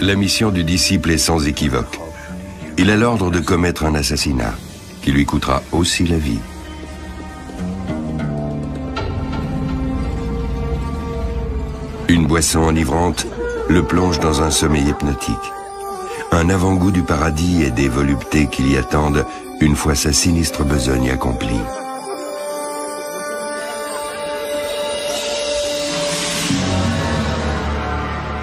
La mission du disciple est sans équivoque. Il a l'ordre de commettre un assassinat, qui lui coûtera aussi la vie. Une boisson enivrante le plonge dans un sommeil hypnotique. Un avant-goût du paradis et des voluptés qui l'y attendent une fois sa sinistre besogne accomplie.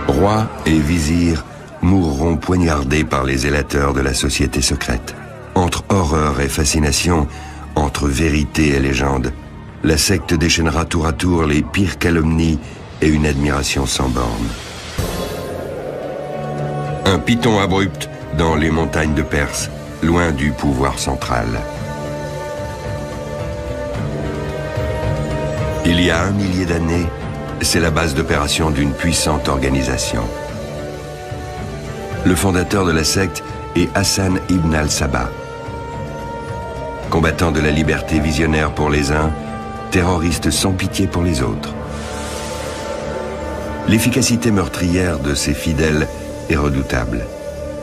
Roi et vizir mourront poignardés par les zélateurs de la société secrète. Entre horreur et fascination, entre vérité et légende, la secte déchaînera tour à tour les pires calomnies et une admiration sans borne. Un python abrupt dans les montagnes de Perse, loin du pouvoir central. Il y a 1 millier d'années, c'est la base d'opération d'une puissante organisation. Le fondateur de la secte est Hassan ibn al-Sabah. Combattant de la liberté visionnaire pour les uns, terroriste sans pitié pour les autres. L'efficacité meurtrière de ses fidèles est redoutable.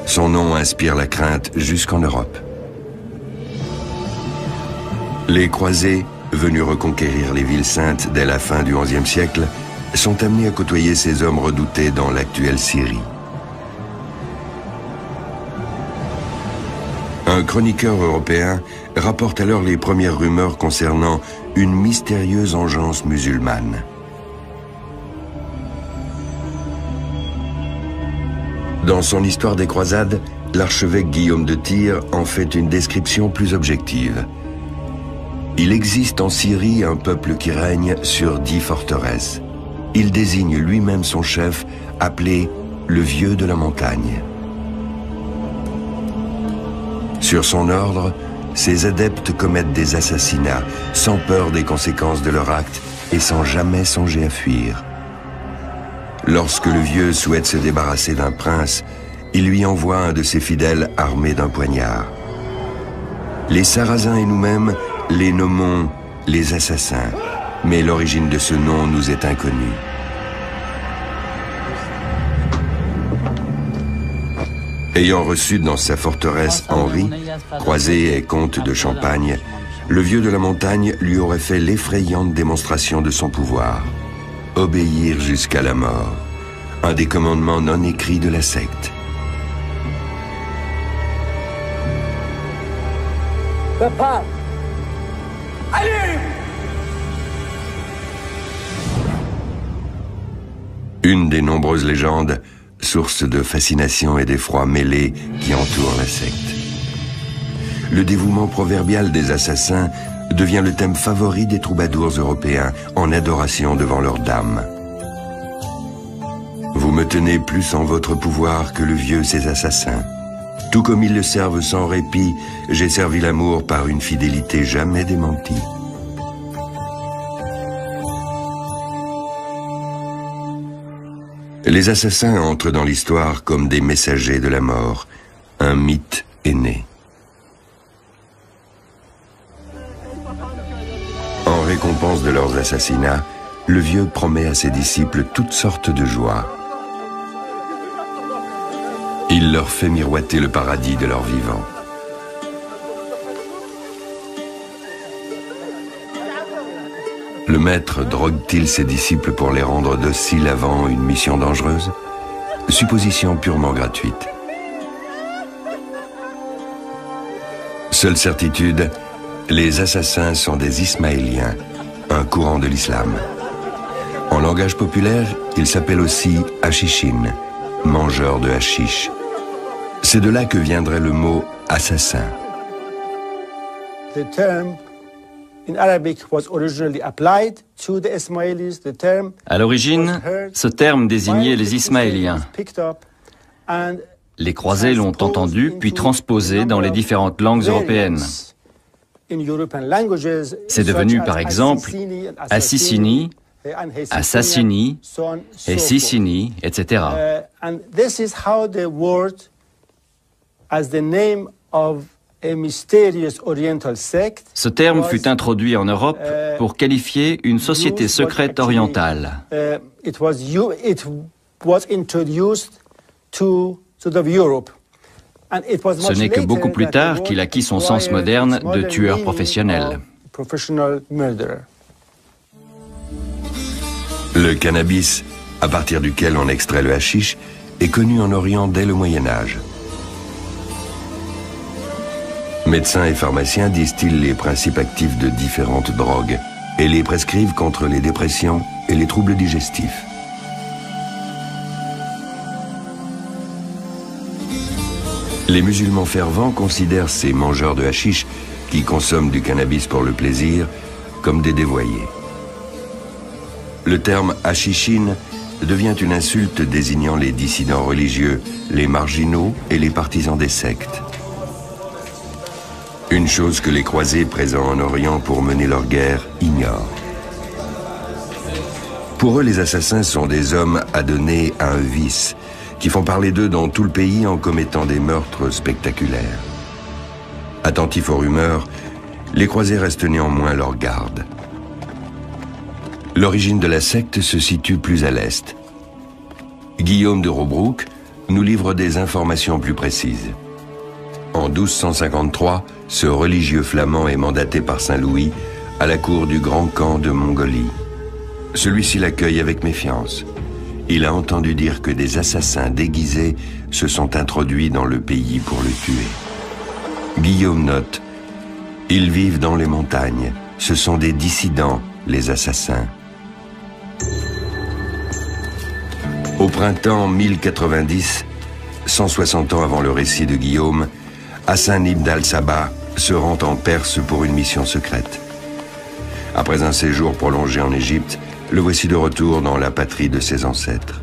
Son nom inspire la crainte jusqu'en Europe. Les croisés, venus reconquérir les villes saintes dès la fin du XIe siècle, sont amenés à côtoyer ces hommes redoutés dans l'actuelle Syrie. Un chroniqueur européen rapporte alors les premières rumeurs concernant une mystérieuse engeance musulmane. Dans son histoire des croisades, l'archevêque Guillaume de Tyr en fait une description plus objective. Il existe en Syrie un peuple qui règne sur 10 forteresses. Il désigne lui-même son chef, appelé le Vieux de la Montagne. Sur son ordre, ses adeptes commettent des assassinats, sans peur des conséquences de leur acte et sans jamais songer à fuir. Lorsque le Vieux souhaite se débarrasser d'un prince, il lui envoie un de ses fidèles armé d'un poignard. Les Sarrasins et nous-mêmes les nommons les assassins, mais l'origine de ce nom nous est inconnue. Ayant reçu dans sa forteresse Henri, croisé et comte de Champagne, le Vieux de la Montagne lui aurait fait l'effrayante démonstration de son pouvoir. Obéir jusqu'à la mort, un des commandements non écrits de la secte. Papa, allez! Une des nombreuses légendes, source de fascination et d'effroi mêlés qui entourent la secte. Le dévouement proverbial des assassins devient le thème favori des troubadours européens en adoration devant leurs dames. Vous me tenez plus en votre pouvoir que le Vieux ses assassins. Tout comme ils le servent sans répit, j'ai servi l'amour par une fidélité jamais démentie. Les assassins entrent dans l'histoire comme des messagers de la mort. Un mythe est né. En récompense de leurs assassinats, le Vieux promet à ses disciples toutes sortes de joies. Il leur fait miroiter le paradis de leur vivant. Le maître drogue-t-il ses disciples pour les rendre dociles avant une mission dangereuse? Supposition purement gratuite. Seule certitude, les assassins sont des Ismaéliens, un courant de l'islam. En langage populaire, ils s'appellent aussi hachichin, mangeurs de hashish. C'est de là que viendrait le mot assassin. The term in Arabic was originally applied to the Ismailis. The term À l'origine, ce terme désignait les Ismaéliens. Les croisés l'ont entendu puis transposé dans les différentes langues européennes. C'est devenu par exemple Assissini, Assassini et Sissini, etc. Ce terme fut introduit en Europe pour qualifier une société secrète orientale. Ce n'est que beaucoup plus tard qu'il acquit son sens moderne de tueur professionnel. Le cannabis, à partir duquel on extrait le hashish, est connu en Orient dès le Moyen-Âge. Médecins et pharmaciens distillent les principes actifs de différentes drogues et les prescrivent contre les dépressions et les troubles digestifs. Les musulmans fervents considèrent ces mangeurs de hashish qui consomment du cannabis pour le plaisir comme des dévoyés. Le terme hashichine devient une insulte désignant les dissidents religieux, les marginaux et les partisans des sectes. Une chose que les croisés présents en Orient pour mener leur guerre ignorent. Pour eux, les assassins sont des hommes adonnés à un vice, qui font parler d'eux dans tout le pays en commettant des meurtres spectaculaires. Attentifs aux rumeurs, les croisés restent néanmoins leur garde. L'origine de la secte se situe plus à l'est. Guillaume de Robrouck nous livre des informations plus précises. En 1253, ce religieux flamand est mandaté par Saint-Louis à la cour du Grand Khan de Mongolie. Celui-ci l'accueille avec méfiance. Il a entendu dire que des assassins déguisés se sont introduits dans le pays pour le tuer. Guillaume note: ils vivent dans les montagnes. Ce sont des dissidents, les assassins. Au printemps 1090, 160 ans avant le récit de Guillaume, Hassan ibn al-Sabah se rend en Perse pour une mission secrète. Après un séjour prolongé en Égypte, le voici de retour dans la patrie de ses ancêtres.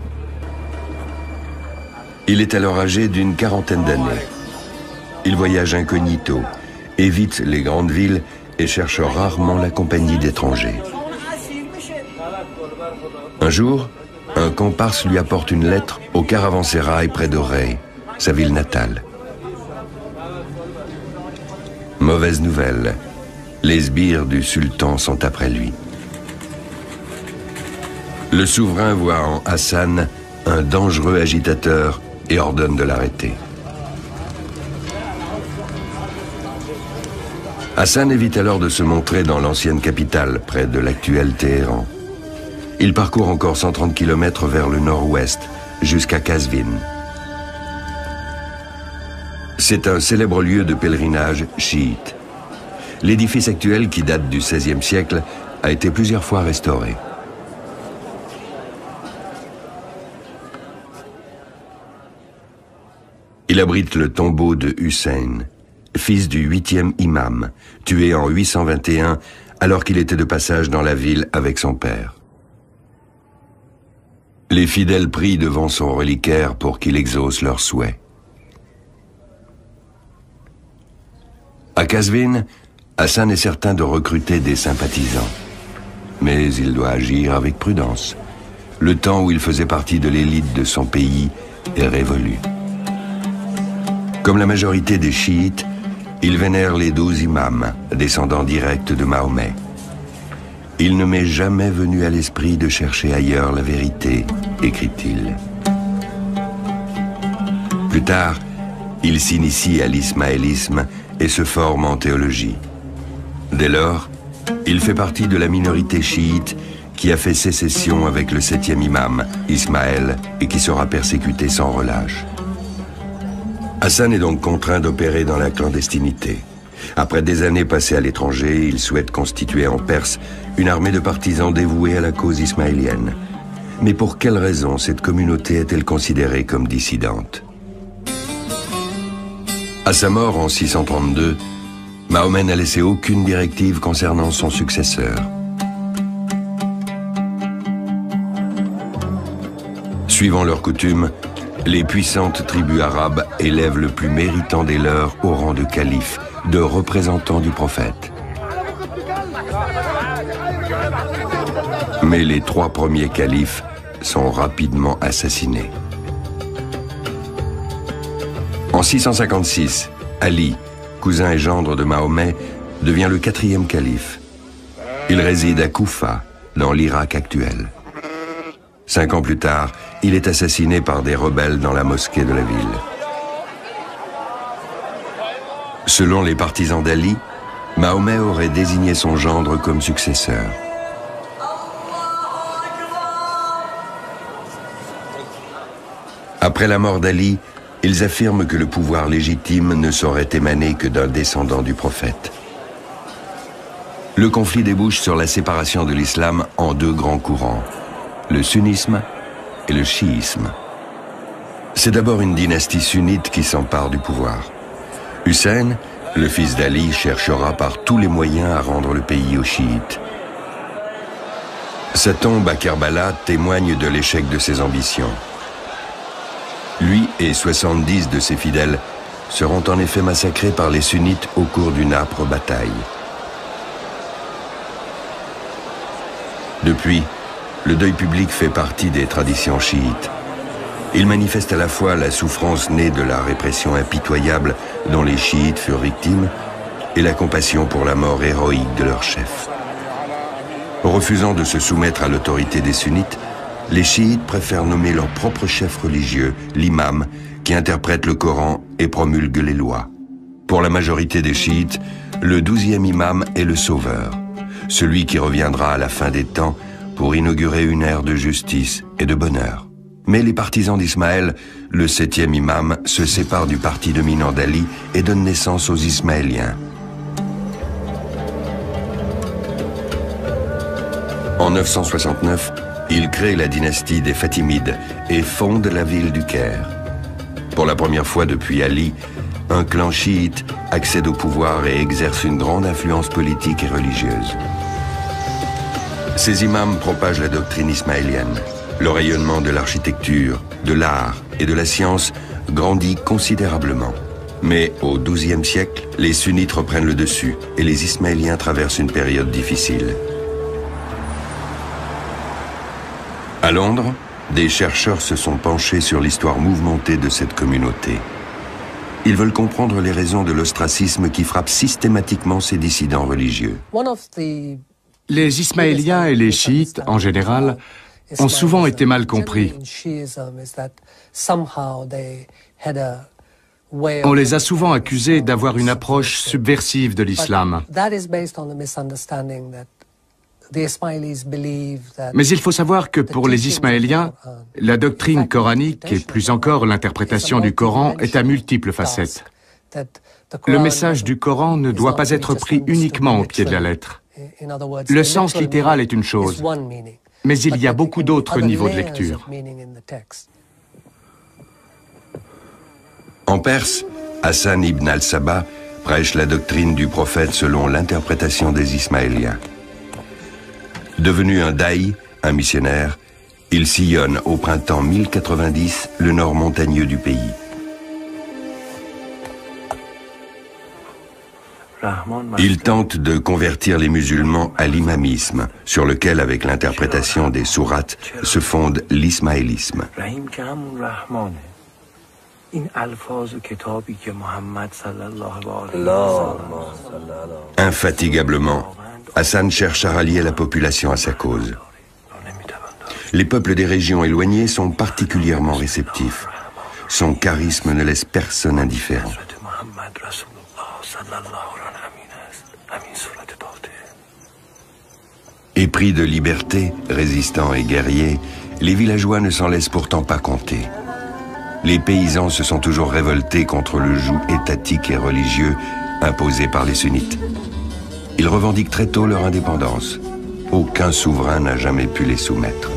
Il est alors âgé d'une quarantaine d'années. Il voyage incognito, évite les grandes villes et cherche rarement la compagnie d'étrangers. Un jour, un comparse lui apporte une lettre au caravansérail près de Rey, sa ville natale. Mauvaise nouvelle, les sbires du sultan sont après lui. Le souverain voit en Hassan un dangereux agitateur et ordonne de l'arrêter. Hassan évite alors de se montrer dans l'ancienne capitale, près de l'actuel Téhéran. Il parcourt encore 130 km vers le nord-ouest, jusqu'à Qazvin. C'est un célèbre lieu de pèlerinage chiite. L'édifice actuel, qui date du XVIe siècle, a été plusieurs fois restauré. Il abrite le tombeau de Hussein, fils du 8e imam, tué en 821 alors qu'il était de passage dans la ville avec son père. Les fidèles prient devant son reliquaire pour qu'il exauce leurs souhaits. À Qazvin, Hassan est certain de recruter des sympathisants. Mais il doit agir avec prudence. Le temps où il faisait partie de l'élite de son pays est révolu. Comme la majorité des chiites, il vénère les 12 imams, descendants directs de Mahomet. Il ne m'est jamais venu à l'esprit de chercher ailleurs la vérité, écrit-il. Plus tard, il s'initie à l'ismaélisme et se forme en théologie. Dès lors, il fait partie de la minorité chiite qui a fait sécession avec le 7e imam, Ismaël, et qui sera persécuté sans relâche. Hassan est donc contraint d'opérer dans la clandestinité. Après des années passées à l'étranger, il souhaite constituer en Perse une armée de partisans dévoués à la cause ismaélienne. Mais pour quelle raison cette communauté est-elle considérée comme dissidente? À sa mort en 632, Mahomet n'a laissé aucune directive concernant son successeur. Suivant leur coutume, les puissantes tribus arabes élèvent le plus méritant des leurs au rang de calife, de représentant du prophète. Mais les 3 premiers califes sont rapidement assassinés. En 656, Ali, cousin et gendre de Mahomet, devient le 4e calife. Il réside à Koufa, dans l'Irak actuel. 5 ans plus tard, il est assassiné par des rebelles dans la mosquée de la ville. Selon les partisans d'Ali, Mahomet aurait désigné son gendre comme successeur. Après la mort d'Ali, ils affirment que le pouvoir légitime ne saurait émaner que d'un descendant du prophète. Le conflit débouche sur la séparation de l'islam en 2 grands courants, le sunnisme et le chiisme. C'est d'abord une dynastie sunnite qui s'empare du pouvoir. Hussein, le fils d'Ali, cherchera par tous les moyens à rendre le pays aux chiites. Sa tombe à Kerbala témoigne de l'échec de ses ambitions. Lui et 70 de ses fidèles seront en effet massacrés par les sunnites au cours d'une âpre bataille. Depuis, le deuil public fait partie des traditions chiites. Il manifeste à la fois la souffrance née de la répression impitoyable dont les chiites furent victimes et la compassion pour la mort héroïque de leur chef. Refusant de se soumettre à l'autorité des sunnites, les chiites préfèrent nommer leur propre chef religieux, l'imam, qui interprète le Coran et promulgue les lois. Pour la majorité des chiites, le 12e imam est le sauveur, celui qui reviendra à la fin des temps pour inaugurer une ère de justice et de bonheur. Mais les partisans d'Ismaël, le 7e imam, se séparent du parti dominant d'Ali et donnent naissance aux Ismaéliens. En 969, il crée la dynastie des Fatimides et fonde la ville du Caire. Pour la première fois depuis Ali, un clan chiite accède au pouvoir et exerce une grande influence politique et religieuse. Ces imams propagent la doctrine ismaélienne. Le rayonnement de l'architecture, de l'art et de la science grandit considérablement. Mais au XIIe siècle, les sunnites reprennent le dessus et les Ismaéliens traversent une période difficile. À Londres, des chercheurs se sont penchés sur l'histoire mouvementée de cette communauté. Ils veulent comprendre les raisons de l'ostracisme qui frappe systématiquement ces dissidents religieux. Les Ismaéliens et les chiites, en général, ont souvent été mal compris. On les a souvent accusés d'avoir une approche subversive de l'islam. Mais il faut savoir que pour les Ismaéliens, la doctrine coranique et plus encore l'interprétation du Coran est à multiples facettes. Le message du Coran ne doit pas être pris uniquement au pied de la lettre. Le sens littéral est une chose, mais il y a beaucoup d'autres niveaux de lecture. En Perse, Hassan ibn al-Sabah prêche la doctrine du prophète selon l'interprétation des Ismaéliens. Devenu un daï, un missionnaire, il sillonne au printemps 1090 le nord montagneux du pays. Il tente de convertir les musulmans à l'imamisme, sur lequel, avec l'interprétation des sourates, se fonde l'ismaélisme. Infatigablement, Hassan cherche à rallier la population à sa cause. Les peuples des régions éloignées sont particulièrement réceptifs. Son charisme ne laisse personne indifférent. Épris de liberté, résistants et guerriers, les villageois ne s'en laissent pourtant pas compter. Les paysans se sont toujours révoltés contre le joug étatique et religieux imposé par les sunnites. Ils revendiquent très tôt leur indépendance. Aucun souverain n'a jamais pu les soumettre.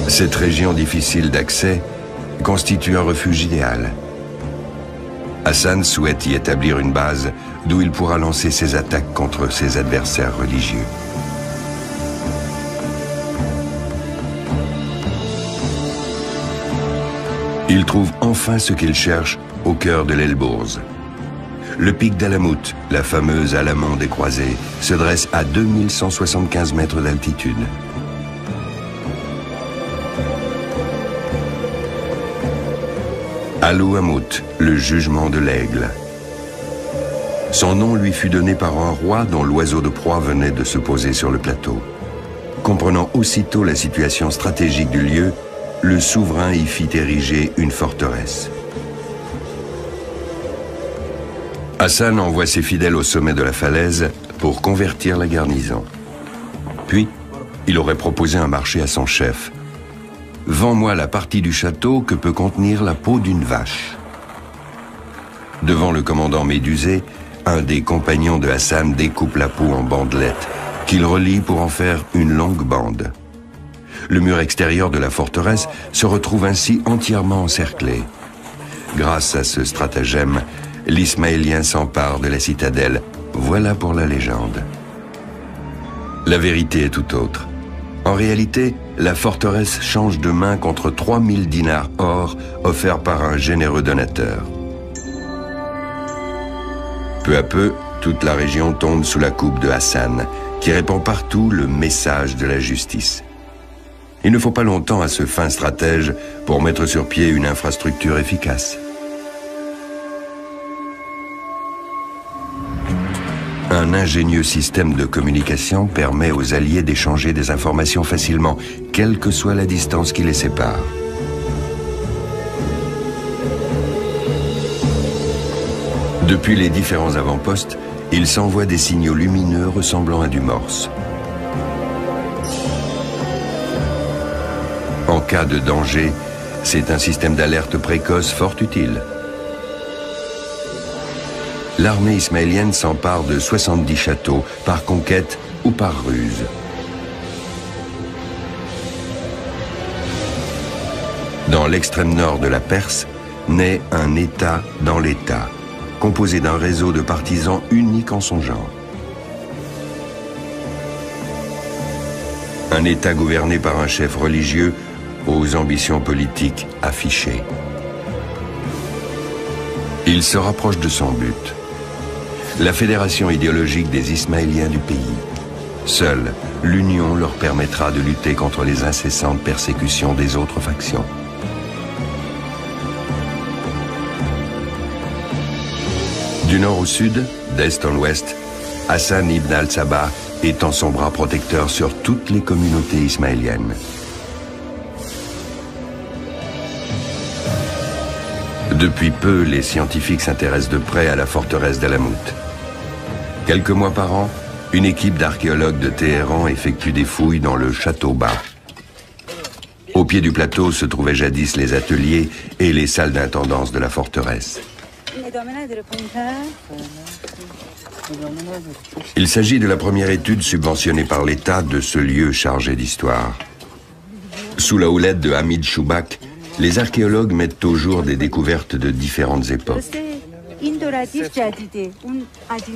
Cette région difficile d'accès constitue un refuge idéal. Hassan souhaite y établir une base d'où il pourra lancer ses attaques contre ses adversaires religieux. Il trouve enfin ce qu'il cherche au cœur de l'Elbourz. Le pic d'Alamout, la fameuse Alamand des Croisés, se dresse à 2175 mètres d'altitude. Alouhamout, le jugement de l'aigle. Son nom lui fut donné par un roi dont l'oiseau de proie venait de se poser sur le plateau. Comprenant aussitôt la situation stratégique du lieu, le souverain y fit ériger une forteresse. Hassan envoie ses fidèles au sommet de la falaise pour convertir la garnison. Puis, il aurait proposé un marché à son chef. « Vends-moi la partie du château que peut contenir la peau d'une vache. » Devant le commandant médusé, un des compagnons de Hassan découpe la peau en bandelettes, qu'il relie pour en faire une longue bande. Le mur extérieur de la forteresse se retrouve ainsi entièrement encerclé. Grâce à ce stratagème, l'Ismaélien s'empare de la citadelle. Voilà pour la légende. La vérité est tout autre. En réalité, la forteresse change de main contre 3000 dinars or offerts par un généreux donateur. Peu à peu, toute la région tombe sous la coupe de Hassan, qui répand partout le message de la justice. Il ne faut pas longtemps à ce fin stratège pour mettre sur pied une infrastructure efficace. Un ingénieux système de communication permet aux alliés d'échanger des informations facilement, quelle que soit la distance qui les sépare. Depuis les différents avant-postes, ils s'envoient des signaux lumineux ressemblant à du morse. En cas de danger, c'est un système d'alerte précoce fort utile. L'armée ismaélienne s'empare de 70 châteaux, par conquête ou par ruse. Dans l'extrême nord de la Perse, naît un État dans l'État, composé d'un réseau de partisans unique en son genre. Un État gouverné par un chef religieux aux ambitions politiques affichées. Il se rapproche de son but. La fédération idéologique des Ismaéliens du pays. Seule l'union leur permettra de lutter contre les incessantes persécutions des autres factions. Du nord au sud, d'est en ouest, Hassan ibn al-Sabah étend son bras protecteur sur toutes les communautés ismaéliennes. Depuis peu, les scientifiques s'intéressent de près à la forteresse d'Alamout. Quelques mois par an, une équipe d'archéologues de Téhéran effectue des fouilles dans le château bas. Au pied du plateau se trouvaient jadis les ateliers et les salles d'intendance de la forteresse. Il s'agit de la première étude subventionnée par l'État de ce lieu chargé d'histoire. Sous la houlette de Hamid Choubak, les archéologues mettent au jour des découvertes de différentes époques.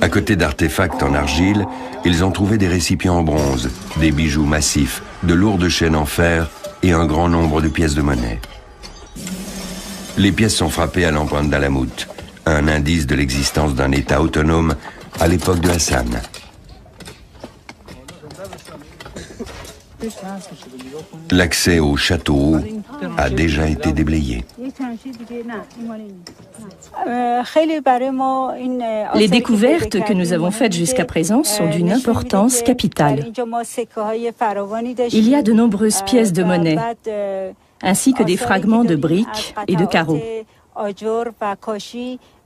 À côté d'artefacts en argile, ils ont trouvé des récipients en bronze, des bijoux massifs, de lourdes chaînes en fer et un grand nombre de pièces de monnaie. Les pièces sont frappées à l'empreinte d'Alamout, un indice de l'existence d'un État autonome à l'époque de Hassan. L'accès au château haut a déjà été déblayé. Les découvertes que nous avons faites jusqu'à présent sont d'une importance capitale. Il y a de nombreuses pièces de monnaie, ainsi que des fragments de briques et de carreaux.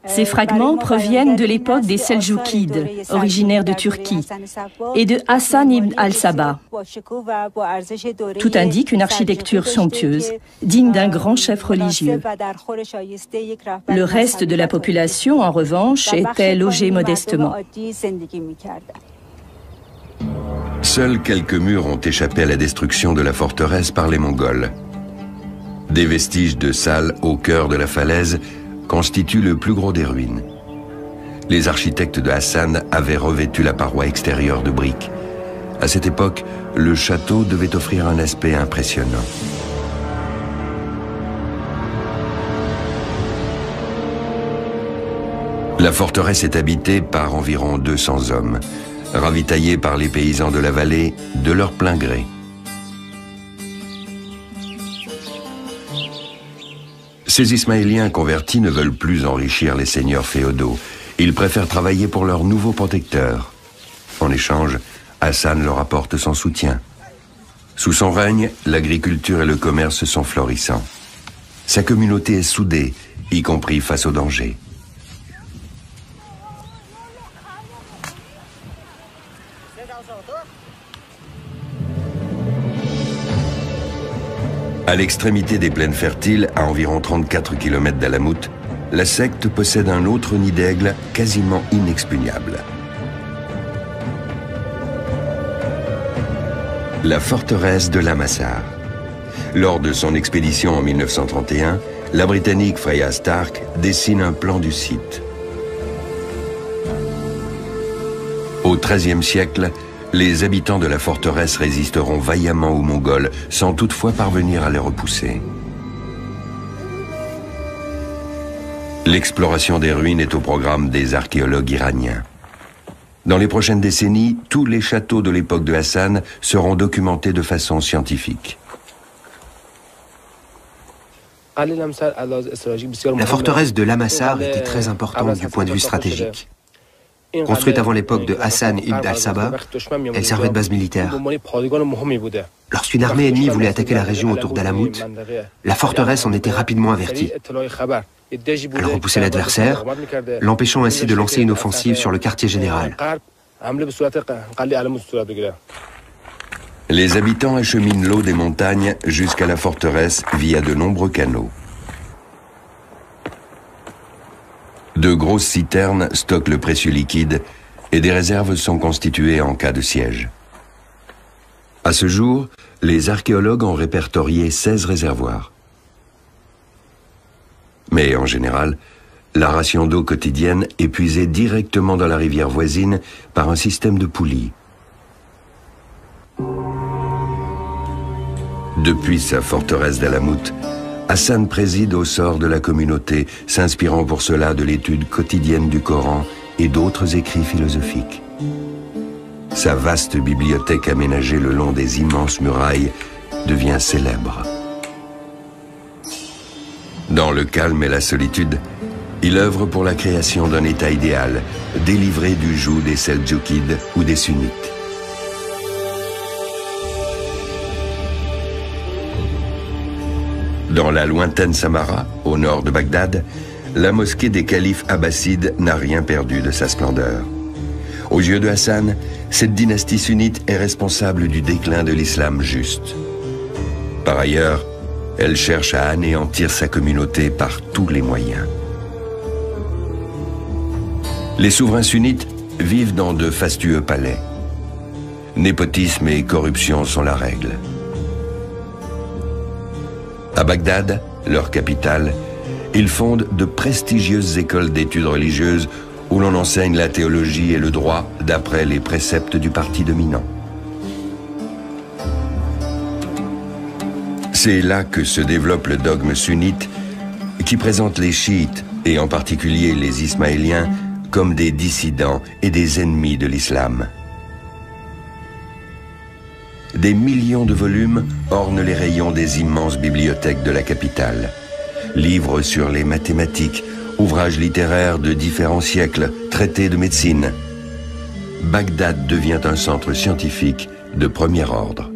Ces fragments proviennent de l'époque des Seljoukides, originaires de Turquie, et de Hassan ibn al-Sabah. Tout indique une architecture somptueuse, digne d'un grand chef religieux. Le reste de la population, en revanche, était logée modestement. Seuls quelques murs ont échappé à la destruction de la forteresse par les Mongols. Des vestiges de salles au cœur de la falaise constituent le plus gros des ruines. Les architectes de Hassan avaient revêtu la paroi extérieure de briques. À cette époque, le château devait offrir un aspect impressionnant. La forteresse est habitée par environ 200 hommes, ravitaillés par les paysans de la vallée de leur plein gré. Ces Ismaéliens convertis ne veulent plus enrichir les seigneurs féodaux. Ils préfèrent travailler pour leur nouveau protecteur. En échange, Hassan leur apporte son soutien. Sous son règne, l'agriculture et le commerce sont florissants. Sa communauté est soudée, y compris face aux dangers. À l'extrémité des plaines fertiles, à environ 34 km d'Alamout, la secte possède un autre nid d'aigle quasiment inexpugnable. La forteresse de Lamassar. Lors de son expédition en 1931, la Britannique Freya Stark dessine un plan du site. Au XIIIe siècle, les habitants de la forteresse résisteront vaillamment aux Mongols, sans toutefois parvenir à les repousser. L'exploration des ruines est au programme des archéologues iraniens. Dans les prochaines décennies, tous les châteaux de l'époque de Hassan seront documentés de façon scientifique. La forteresse de Lamassar était très importante du point de vue stratégique. Construite avant l'époque de Hassan ibn al-Sabah, elle servait de base militaire. Lorsqu'une armée ennemie voulait attaquer la région autour d'Alamout, la forteresse en était rapidement avertie. Elle repoussait l'adversaire, l'empêchant ainsi de lancer une offensive sur le quartier général. Les habitants acheminent l'eau des montagnes jusqu'à la forteresse via de nombreux canaux. De grosses citernes stockent le précieux liquide et des réserves sont constituées en cas de siège. À ce jour, les archéologues ont répertorié 16 réservoirs. Mais en général, la ration d'eau quotidienne est puisée directement dans la rivière voisine par un système de poulies. Depuis sa forteresse d'Alamout, Hassan préside au sort de la communauté, s'inspirant pour cela de l'étude quotidienne du Coran et d'autres écrits philosophiques. Sa vaste bibliothèque aménagée le long des immenses murailles devient célèbre. Dans le calme et la solitude, il œuvre pour la création d'un État idéal, délivré du joug des Seldjoukides ou des Sunnites. Dans la lointaine Samara, au nord de Bagdad, la mosquée des califes abbassides n'a rien perdu de sa splendeur. Aux yeux de Hassan, cette dynastie sunnite est responsable du déclin de l'islam juste. Par ailleurs, elle cherche à anéantir sa communauté par tous les moyens. Les souverains sunnites vivent dans de fastueux palais. Népotisme et corruption sont la règle. À Bagdad, leur capitale, ils fondent de prestigieuses écoles d'études religieuses où l'on enseigne la théologie et le droit d'après les préceptes du parti dominant. C'est là que se développe le dogme sunnite qui présente les chiites, et en particulier les ismaéliens, comme des dissidents et des ennemis de l'islam. Des millions de volumes ornent les rayons des immenses bibliothèques de la capitale. Livres sur les mathématiques, ouvrages littéraires de différents siècles, traités de médecine. Bagdad devient un centre scientifique de premier ordre.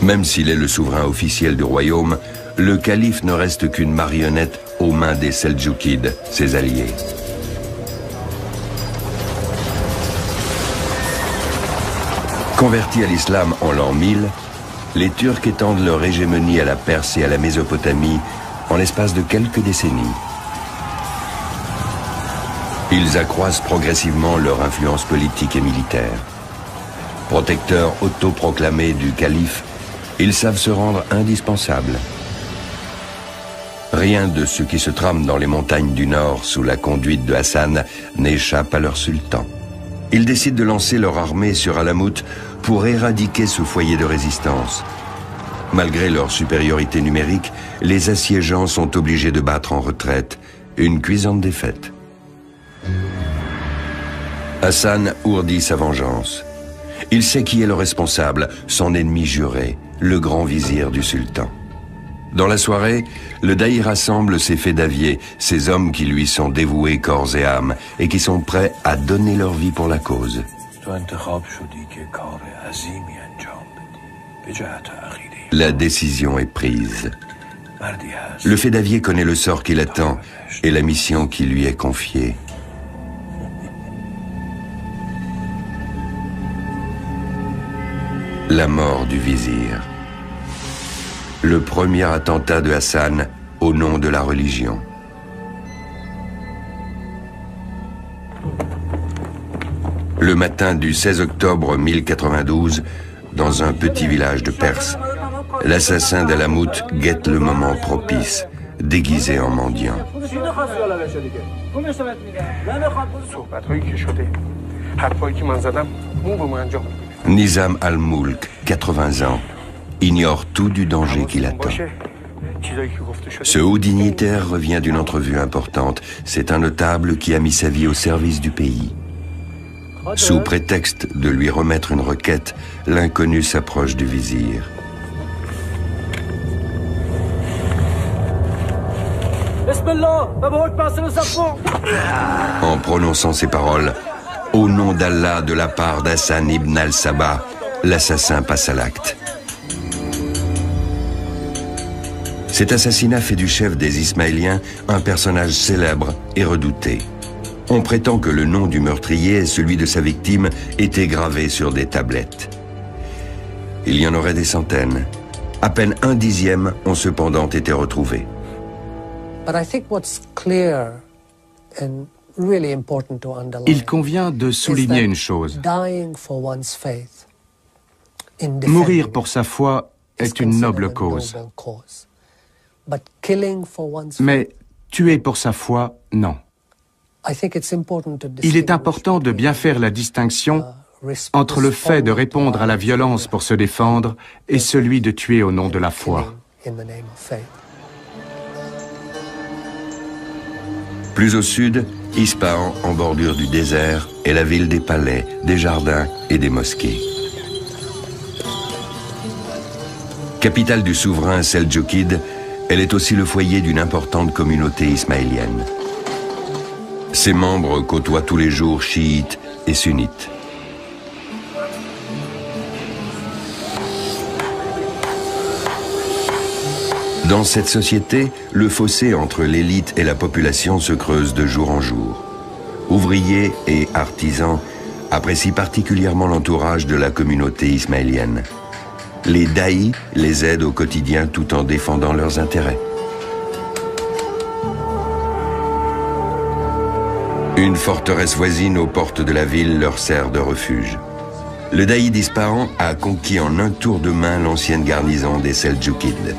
Même s'il est le souverain officiel du royaume, le calife ne reste qu'une marionnette aux mains des Seldjoukides, ses alliés. Convertis à l'islam en l'an 1000, les Turcs étendent leur hégémonie à la Perse et à la Mésopotamie en l'espace de quelques décennies. Ils accroissent progressivement leur influence politique et militaire. Protecteurs autoproclamés du calife, ils savent se rendre indispensables. Rien de ce qui se trame dans les montagnes du Nord sous la conduite de Hassan n'échappe à leur sultan. Ils décident de lancer leur armée sur Alamout pour éradiquer ce foyer de résistance. Malgré leur supériorité numérique, les assiégeants sont obligés de battre en retraite, une cuisante défaite. Hassan ourdit sa vengeance. Il sait qui est le responsable, son ennemi juré, le grand vizir du sultan. Dans la soirée, le daï rassemble ses fédaviers, ces hommes qui lui sont dévoués corps et âme et qui sont prêts à donner leur vie pour la cause. La décision est prise. Le fédavier connaît le sort qui l'attend et la mission qui lui est confiée. La mort du vizir. Le premier attentat de Hassan au nom de la religion. Le matin du 16 octobre 1092, dans un petit village de Perse, l'assassin d'Alamout guette le moment propice, déguisé en mendiant. Nizam al-Mulk, 80 ans, ignore tout du danger qui l'attend. Ce haut dignitaire revient d'une entrevue importante. C'est un notable qui a mis sa vie au service du pays. Sous prétexte de lui remettre une requête, l'inconnu s'approche du vizir. En prononçant ces paroles, au nom d'Allah de la part d'Hassan ibn al-Sabah, l'assassin passe à l'acte. Cet assassinat fait du chef des Ismaéliens un personnage célèbre et redouté. On prétend que le nom du meurtrier et celui de sa victime étaient gravés sur des tablettes. Il y en aurait des centaines. À peine 1/10 ont cependant été retrouvés. Il convient de souligner une chose. Mourir pour sa foi est une noble cause. Mais tuer pour sa foi, non. Il est important de bien faire la distinction entre le fait de répondre à la violence pour se défendre et celui de tuer au nom de la foi. Plus au sud, Ispahan, en bordure du désert, est la ville des palais, des jardins et des mosquées. Capitale du souverain Seldjoukide, elle est aussi le foyer d'une importante communauté ismaélienne. Ses membres côtoient tous les jours chiites et sunnites. Dans cette société, le fossé entre l'élite et la population se creuse de jour en jour. Ouvriers et artisans apprécient particulièrement l'entourage de la communauté ismaélienne. Les daïs les aident au quotidien tout en défendant leurs intérêts. Une forteresse voisine aux portes de la ville leur sert de refuge. Le daï d'Ispahan a conquis en un tour de main l'ancienne garnison des Seldjoukides.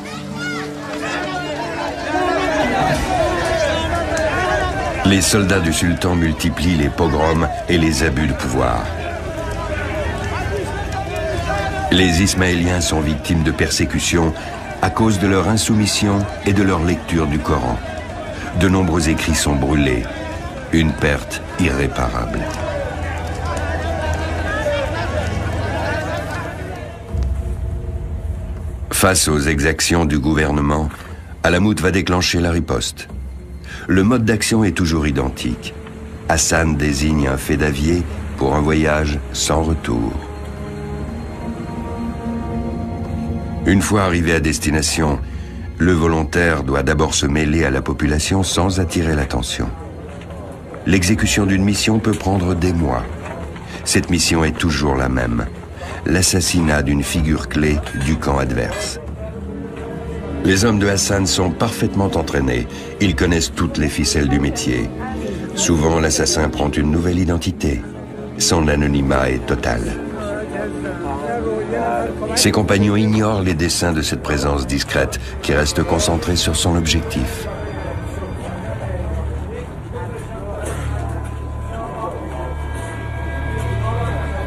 Les soldats du sultan multiplient les pogroms et les abus de pouvoir. Les Ismaéliens sont victimes de persécutions à cause de leur insoumission et de leur lecture du Coran. De nombreux écrits sont brûlés, une perte irréparable. Face aux exactions du gouvernement, Alamout va déclencher la riposte. Le mode d'action est toujours identique. Hassan désigne un fédavier pour un voyage sans retour. Une fois arrivé à destination, le volontaire doit d'abord se mêler à la population sans attirer l'attention. L'exécution d'une mission peut prendre des mois. Cette mission est toujours la même, l'assassinat d'une figure clé du camp adverse. Les hommes de Hassan sont parfaitement entraînés. Ils connaissent toutes les ficelles du métier. Souvent, l'assassin prend une nouvelle identité. Son anonymat est total. Ses compagnons ignorent les desseins de cette présence discrète qui reste concentrée sur son objectif.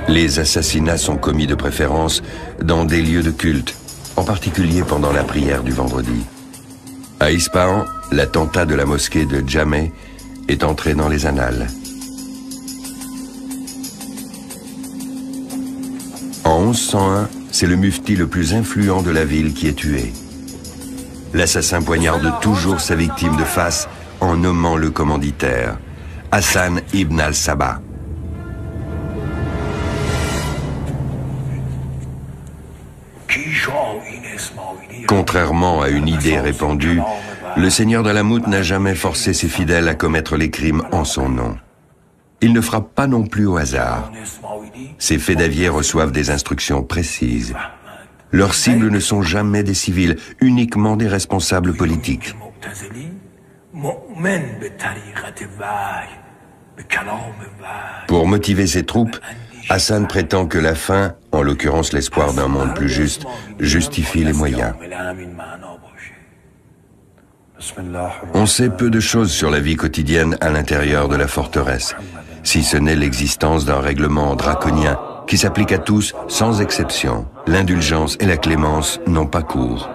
Les assassinats sont commis de préférence dans des lieux de culte, en particulier pendant la prière du vendredi. À Ispahan, l'attentat de la mosquée de Djameh est entré dans les annales. En 1101, c'est le mufti le plus influent de la ville qui est tué. L'assassin poignarde toujours sa victime de face en nommant le commanditaire, Hassan ibn al-Sabah. Contrairement à une idée répandue, le seigneur d'Alamout n'a jamais forcé ses fidèles à commettre les crimes en son nom. Il ne frappe pas non plus au hasard. Ses fédaviers reçoivent des instructions précises. Leurs cibles ne sont jamais des civils, uniquement des responsables politiques. Pour motiver ses troupes, Hassan prétend que la fin, en l'occurrence l'espoir d'un monde plus juste, justifie les moyens. On sait peu de choses sur la vie quotidienne à l'intérieur de la forteresse, si ce n'est l'existence d'un règlement draconien qui s'applique à tous sans exception. L'indulgence et la clémence n'ont pas cours.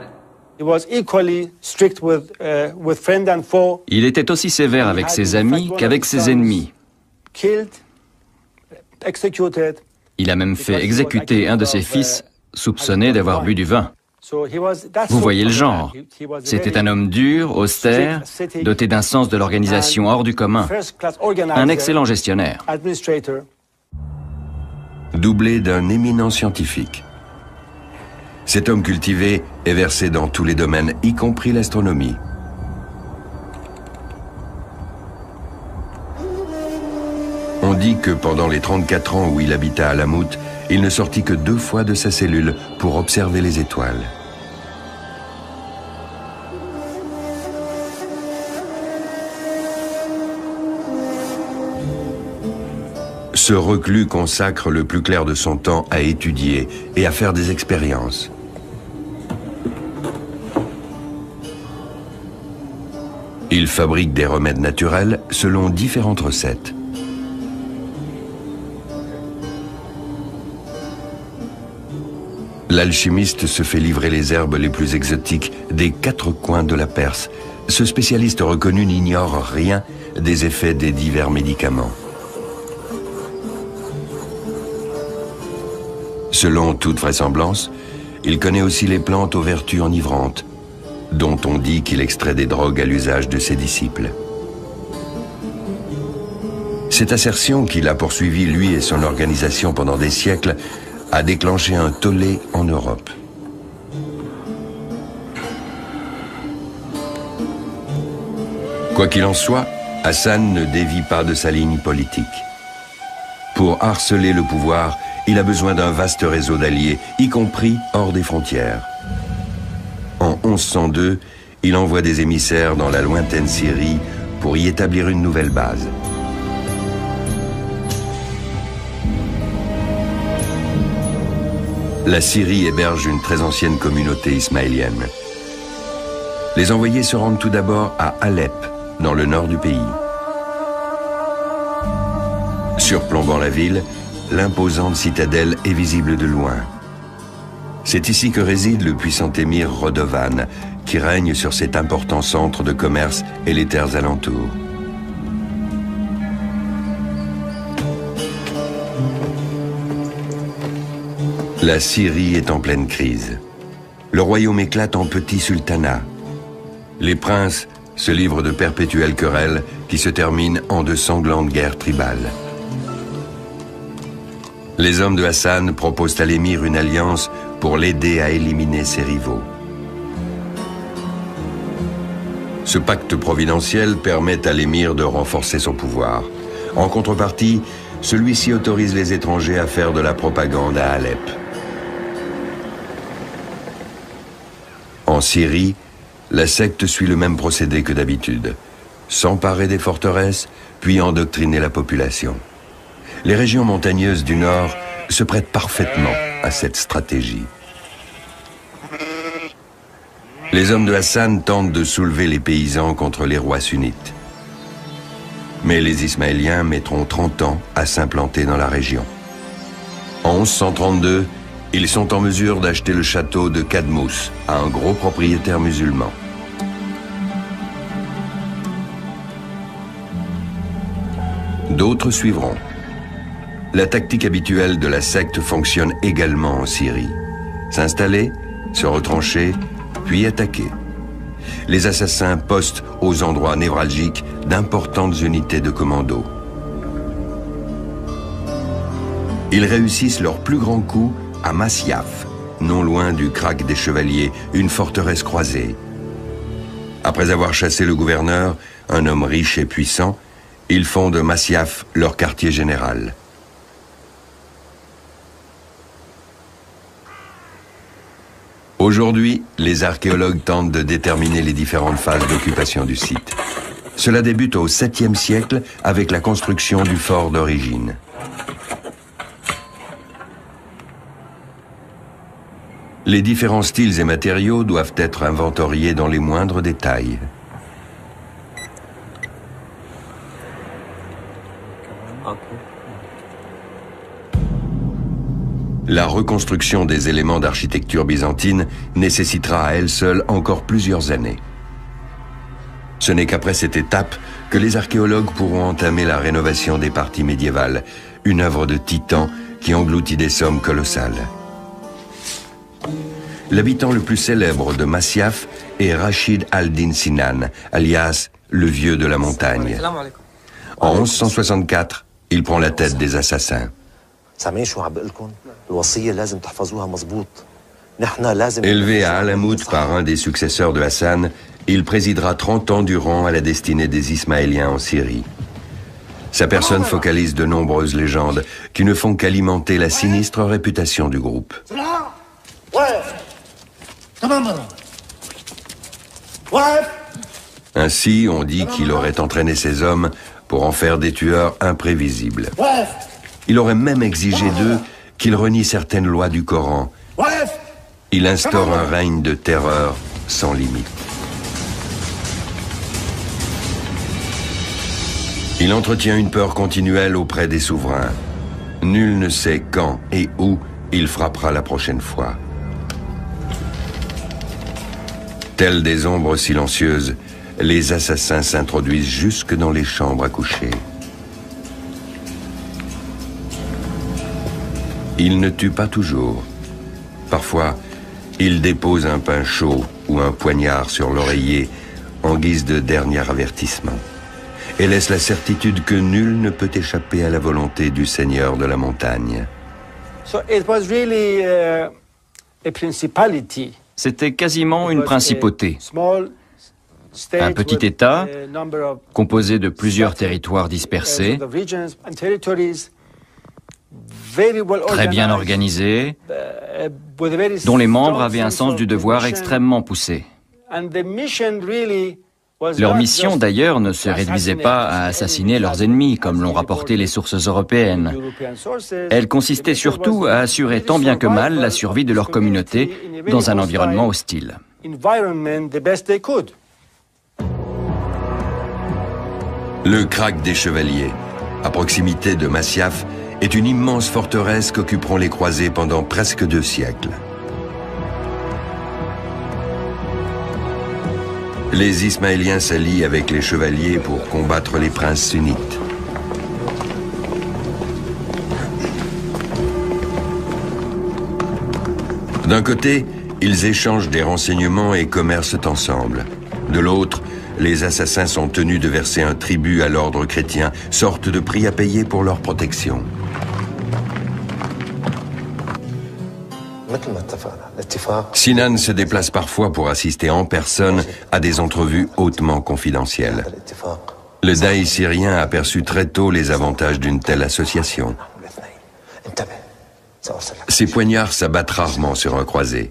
Il était aussi sévère avec ses amis qu'avec ses ennemis. Il a même fait exécuter un de ses fils, soupçonné d'avoir bu du vin. Vous voyez le genre. C'était un homme dur, austère, doté d'un sens de l'organisation hors du commun. Un excellent gestionnaire. Doublé d'un éminent scientifique. Cet homme cultivé est versé dans tous les domaines, y compris l'astronomie. On dit que pendant les 34 ans où il habita à Alamout, il ne sortit que 2 fois de sa cellule pour observer les étoiles. Ce reclus consacre le plus clair de son temps à étudier et à faire des expériences. Il fabrique des remèdes naturels selon différentes recettes. L'alchimiste se fait livrer les herbes les plus exotiques des 4 coins de la Perse. Ce spécialiste reconnu n'ignore rien des effets des divers médicaments. Selon toute vraisemblance, il connaît aussi les plantes aux vertus enivrantes, dont on dit qu'il extrait des drogues à l'usage de ses disciples. Cette assertion qu'il a poursuivie, lui et son organisation pendant des siècles, a déclenché un tollé en Europe. Quoi qu'il en soit, Hassan ne dévie pas de sa ligne politique. Pour harceler le pouvoir, il a besoin d'un vaste réseau d'alliés, y compris hors des frontières. En 1102, il envoie des émissaires dans la lointaine Syrie pour y établir une nouvelle base. La Syrie héberge une très ancienne communauté ismaélienne. Les envoyés se rendent tout d'abord à Alep, dans le nord du pays. Surplombant la ville, l'imposante citadelle est visible de loin. C'est ici que réside le puissant émir Rodovan, qui règne sur cet important centre de commerce et les terres alentours. La Syrie est en pleine crise. Le royaume éclate en petits sultanats. Les princes se livrent de perpétuelles querelles qui se terminent en de sanglantes guerres tribales. Les hommes de Hassan proposent à l'émir une alliance pour l'aider à éliminer ses rivaux. Ce pacte providentiel permet à l'émir de renforcer son pouvoir. En contrepartie, celui-ci autorise les étrangers à faire de la propagande à Alep. En Syrie, la secte suit le même procédé que d'habitude. S'emparer des forteresses, puis endoctriner la population. Les régions montagneuses du nord se prêtent parfaitement à cette stratégie. Les hommes de Hassan tentent de soulever les paysans contre les rois sunnites. Mais les Ismaéliens mettront 30 ans à s'implanter dans la région. En 1132, ils sont en mesure d'acheter le château de Kadmous à un gros propriétaire musulman. D'autres suivront. La tactique habituelle de la secte fonctionne également en Syrie. S'installer, se retrancher, puis attaquer. les assassins postent aux endroits névralgiques d'importantes unités de commando. Ils réussissent leur plus grand coup à Masyaf, non loin du Krach des Chevaliers, une forteresse croisée. Après avoir chassé le gouverneur, un homme riche et puissant, ils font de Masyaf leur quartier général. Aujourd'hui, les archéologues tentent de déterminer les différentes phases d'occupation du site. Cela débute au 7e siècle avec la construction du fort d'origine. Les différents styles et matériaux doivent être inventoriés dans les moindres détails. La reconstruction des éléments d'architecture byzantine nécessitera à elle seule encore plusieurs années. Ce n'est qu'après cette étape que les archéologues pourront entamer la rénovation des parties médiévales, une œuvre de titan qui engloutit des sommes colossales. L'habitant le plus célèbre de Masyaf est Rachid al-Din Sinan, alias le vieux de la montagne. En 1164, il prend la tête des assassins. Élevé à Alamout par un des successeurs de Hassan, il présidera 30 ans durant à la destinée des Ismaéliens en Syrie. Sa personne focalise de nombreuses légendes qui ne font qu'alimenter la sinistre réputation du groupe. Ainsi, on dit qu'il aurait entraîné ses hommes pour en faire des tueurs imprévisibles. Il aurait même exigé d'eux qu'ils renient certaines lois du Coran. Il instaure un règne de terreur sans limite. Il entretient une peur continuelle auprès des souverains. Nul ne sait quand et où il frappera la prochaine fois. Tels des ombres silencieuses, les assassins s'introduisent jusque dans les chambres à coucher. Ils ne tuent pas toujours. Parfois, ils déposent un pain chaud ou un poignard sur l'oreiller en guise de dernier avertissement et laissent la certitude que nul ne peut échapper à la volonté du Seigneur de la montagne. C'était quasiment une principauté. Un petit État composé de plusieurs territoires dispersés, très bien organisé, dont les membres avaient un sens du devoir extrêmement poussé. Leur mission, d'ailleurs, ne se réduisait pas à assassiner leurs ennemis, comme l'ont rapporté les sources européennes. Elle consistait surtout à assurer tant bien que mal la survie de leur communauté dans un environnement hostile. Le Krach des Chevaliers, à proximité de Masyaf, est une immense forteresse qu'occuperont les croisés pendant presque 2 siècles. Les Ismaéliens s'allient avec les chevaliers pour combattre les princes sunnites. D'un côté, ils échangent des renseignements et commercent ensemble. De l'autre, les assassins sont tenus de verser un tribut à l'ordre chrétien, sorte de prix à payer pour leur protection. Sinan se déplace parfois pour assister en personne à des entrevues hautement confidentielles. Le Daï syrien aperçut très tôt les avantages d'une telle association. Ces poignards s'abattent rarement sur un croisé.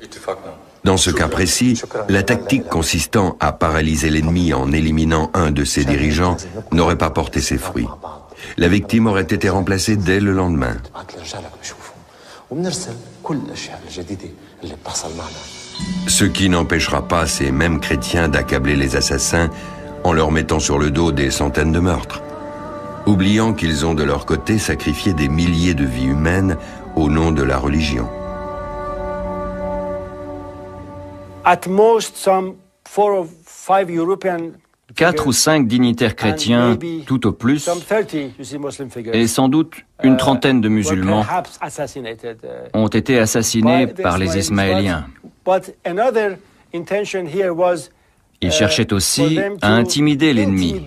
Dans ce cas précis, la tactique consistant à paralyser l'ennemi en éliminant un de ses dirigeants n'aurait pas porté ses fruits. La victime aurait été remplacée dès le lendemain. Ce qui n'empêchera pas ces mêmes chrétiens d'accabler les assassins en leur mettant sur le dos des centaines de meurtres, oubliant qu'ils ont de leur côté sacrifié des milliers de vies humaines au nom de la religion. At most, some 4 or 5 European 4 ou 5 dignitaires chrétiens, tout au plus, et sans doute une trentaine de musulmans ont été assassinés par les Ismaéliens. Il cherchait aussi à intimider l'ennemi,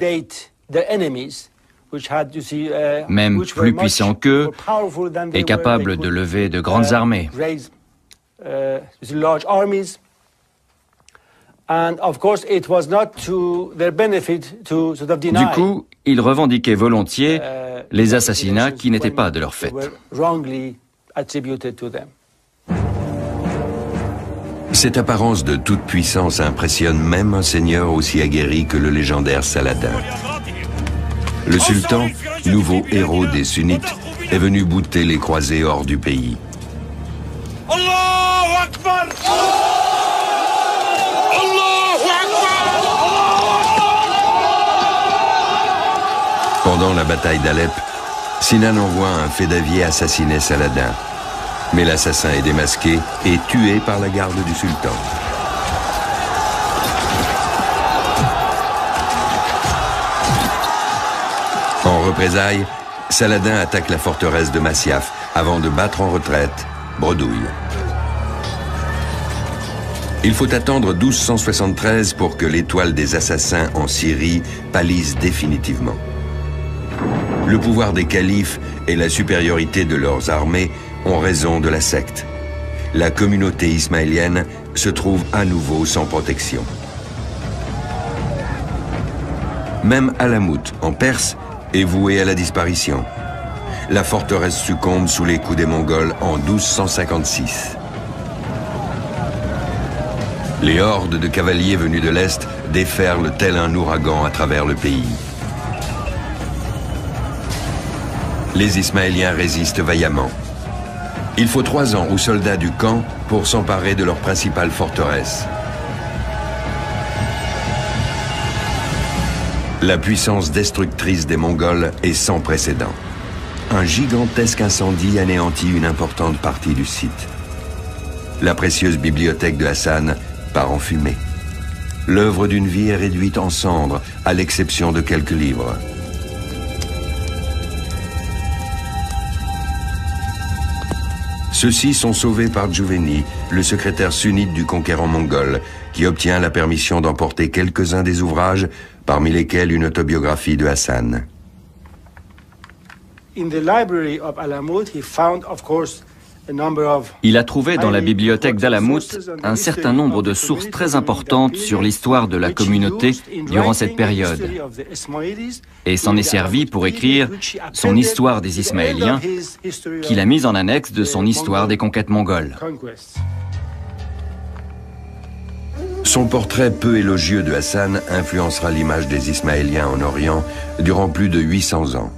même plus puissant qu'eux et capable de lever de grandes armées. Du coup, ils revendiquaient volontiers les assassinats qui n'étaient pas de leur fait. Cette apparence de toute puissance impressionne même un seigneur aussi aguerri que le légendaire Saladin. Le sultan, nouveau héros des sunnites, est venu bouter les croisés hors du pays. Pendant la bataille d'Alep, Sinan envoie un fédavier assassiner Saladin. Mais l'assassin est démasqué et tué par la garde du sultan. En représailles, Saladin attaque la forteresse de Masyaf avant de battre en retraite Bredouille. Il faut attendre 1273 pour que l'étoile des assassins en Syrie pâlisse définitivement. Le pouvoir des califes et la supériorité de leurs armées ont raison de la secte. La communauté ismaélienne se trouve à nouveau sans protection. Même Alamout, en Perse, est vouée à la disparition. La forteresse succombe sous les coups des Mongols en 1256. Les hordes de cavaliers venus de l'Est déferlent tel un ouragan à travers le pays. Les Ismaéliens résistent vaillamment. Il faut 3 ans aux soldats du camp pour s'emparer de leur principale forteresse. La puissance destructrice des Mongols est sans précédent. Un gigantesque incendie anéantit une importante partie du site. La précieuse bibliothèque de Hassan part en fumée. L'œuvre d'une vie est réduite en cendres, à l'exception de quelques livres. Ceux-ci sont sauvés par Djouveni, le secrétaire sunnite du conquérant mongol, qui obtient la permission d'emporter quelques-uns des ouvrages, parmi lesquels une autobiographie de Hassan. Il a trouvé dans la bibliothèque d'Alamout un certain nombre de sources très importantes sur l'histoire de la communauté durant cette période et s'en est servi pour écrire son histoire des Ismaéliens qu'il a mise en annexe de son histoire des conquêtes mongoles. Son portrait peu élogieux de Hassan influencera l'image des Ismaéliens en Orient durant plus de 800 ans.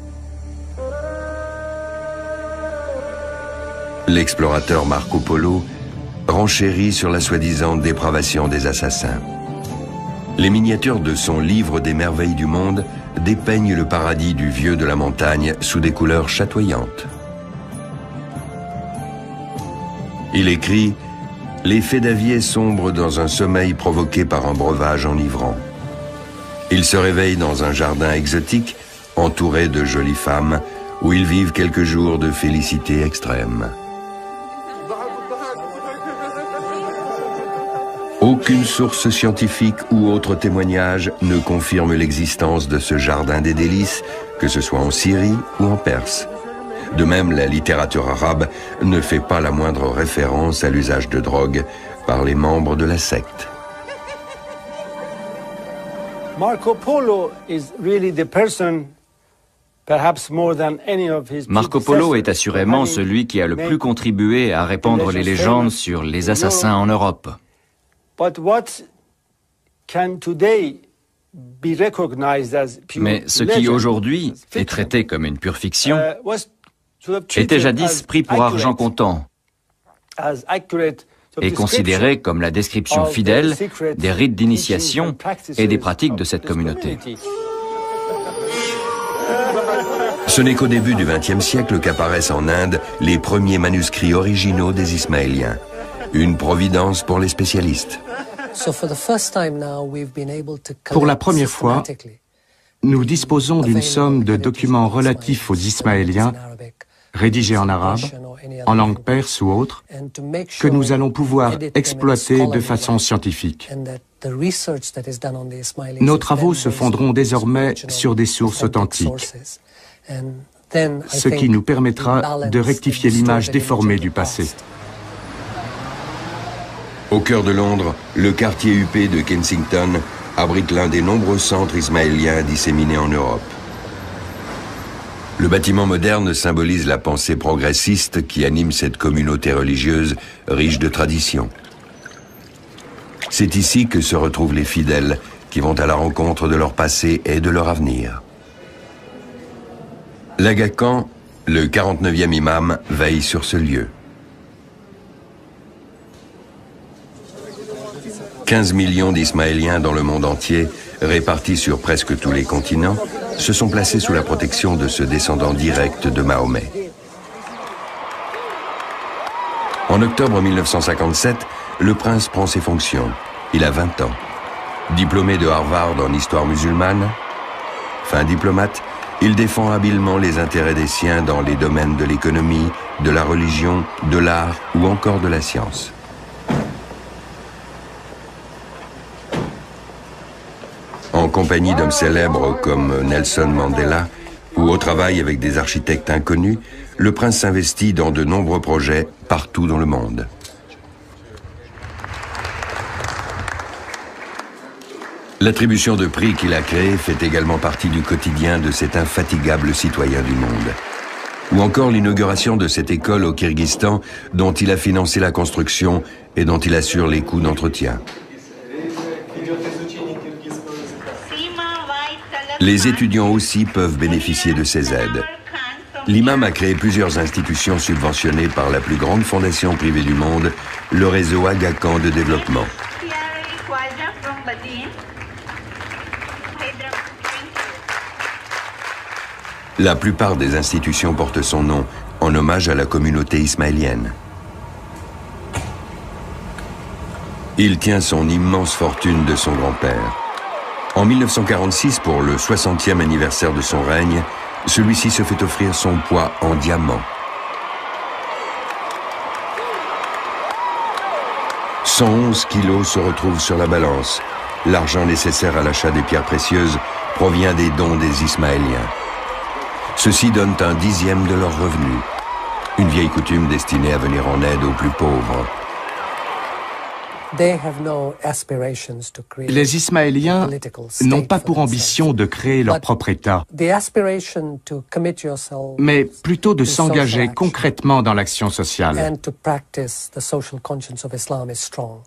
L'explorateur Marco Polo renchérit sur la soi-disant dépravation des assassins. Les miniatures de son livre des merveilles du monde dépeignent le paradis du vieux de la montagne sous des couleurs chatoyantes. Il écrit « Les fédaviers sombrent dans un sommeil provoqué par un breuvage enivrant. Ils se réveillent dans un jardin exotique, entouré de jolies femmes, où ils vivent quelques jours de félicité extrême. » Aucune source scientifique ou autre témoignage ne confirme l'existence de ce jardin des délices, que ce soit en Syrie ou en Perse. De même, la littérature arabe ne fait pas la moindre référence à l'usage de drogue par les membres de la secte. Marco Polo est assurément celui qui a le plus contribué à répandre les légendes sur les assassins en Europe. Mais ce qui aujourd'hui est traité comme une pure fiction était jadis pris pour argent comptant et considéré comme la description fidèle des rites d'initiation et des pratiques de cette communauté. Ce n'est qu'au début du XXe siècle qu'apparaissent en Inde les premiers manuscrits originaux des Ismaéliens. Une providence pour les spécialistes. Pour la première fois, nous disposons d'une somme de documents relatifs aux Ismaéliens, rédigés en arabe, en langue perse ou autre, que nous allons pouvoir exploiter de façon scientifique. Nos travaux se fonderont désormais sur des sources authentiques, ce qui nous permettra de rectifier l'image déformée du passé. Au cœur de Londres, le quartier huppé de Kensington abrite l'un des nombreux centres ismaéliens disséminés en Europe. Le bâtiment moderne symbolise la pensée progressiste qui anime cette communauté religieuse riche de traditions. C'est ici que se retrouvent les fidèles qui vont à la rencontre de leur passé et de leur avenir. L'Aga Khan, le 49e imam, veille sur ce lieu. 15 millions d'Ismaéliens dans le monde entier, répartis sur presque tous les continents, se sont placés sous la protection de ce descendant direct de Mahomet. En octobre 1957, le prince prend ses fonctions. Il a 20 ans. Diplômé de Harvard en histoire musulmane, fin diplomate, il défend habilement les intérêts des siens dans les domaines de l'économie, de la religion, de l'art ou encore de la science. En compagnie d'hommes célèbres comme Nelson Mandela ou au travail avec des architectes inconnus, le prince s'investit dans de nombreux projets partout dans le monde. L'attribution de prix qu'il a créée fait également partie du quotidien de cet infatigable citoyen du monde. Ou encore l'inauguration de cette école au Kyrgyzstan dont il a financé la construction et dont il assure les coûts d'entretien. Les étudiants aussi peuvent bénéficier de ces aides. L'imam a créé plusieurs institutions subventionnées par la plus grande fondation privée du monde, le réseau Aga Khan de développement. La plupart des institutions portent son nom en hommage à la communauté ismaélienne. Il tient son immense fortune de son grand-père. En 1946, pour le 60e anniversaire de son règne, celui-ci se fait offrir son poids en diamants. 111 kilos se retrouvent sur la balance. L'argent nécessaire à l'achat des pierres précieuses provient des dons des Ismaéliens. Ceux-ci donnent un dixième de leurs revenus, une vieille coutume destinée à venir en aide aux plus pauvres. Les Ismaéliens n'ont pas pour ambition de créer leur propre État, mais plutôt de s'engager concrètement dans l'action sociale.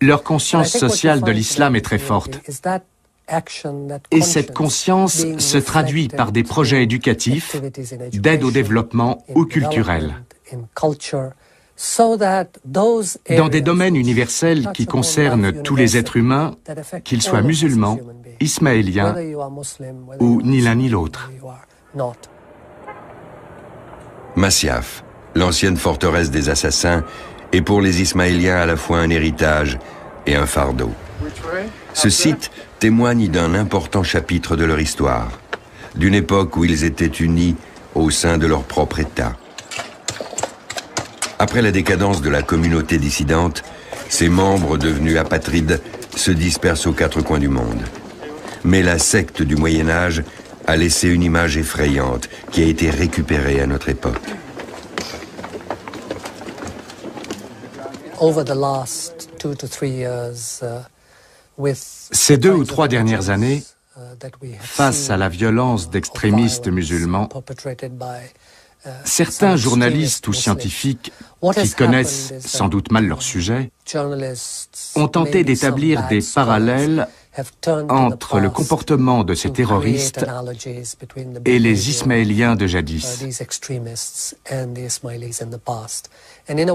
Leur conscience sociale de l'islam est très forte. Et cette conscience se traduit par des projets éducatifs, d'aide au développement ou culturel, dans des domaines universels qui concernent tous les êtres humains, qu'ils soient musulmans, ismaéliens ou ni l'un ni l'autre. Masyaf, l'ancienne forteresse des assassins, est pour les Ismaéliens à la fois un héritage et un fardeau. Ce site témoigne d'un important chapitre de leur histoire, d'une époque où ils étaient unis au sein de leur propre État. Après la décadence de la communauté dissidente, ses membres devenus apatrides se dispersent aux quatre coins du monde. Mais la secte du Moyen-Âge a laissé une image effrayante qui a été récupérée à notre époque. Ces 2 ou 3 dernières années, face à la violence d'extrémistes musulmans, certains journalistes ou scientifiques qui connaissent sans doute mal leur sujet ont tenté d'établir des parallèles entre le comportement de ces terroristes et les Ismaéliens de jadis.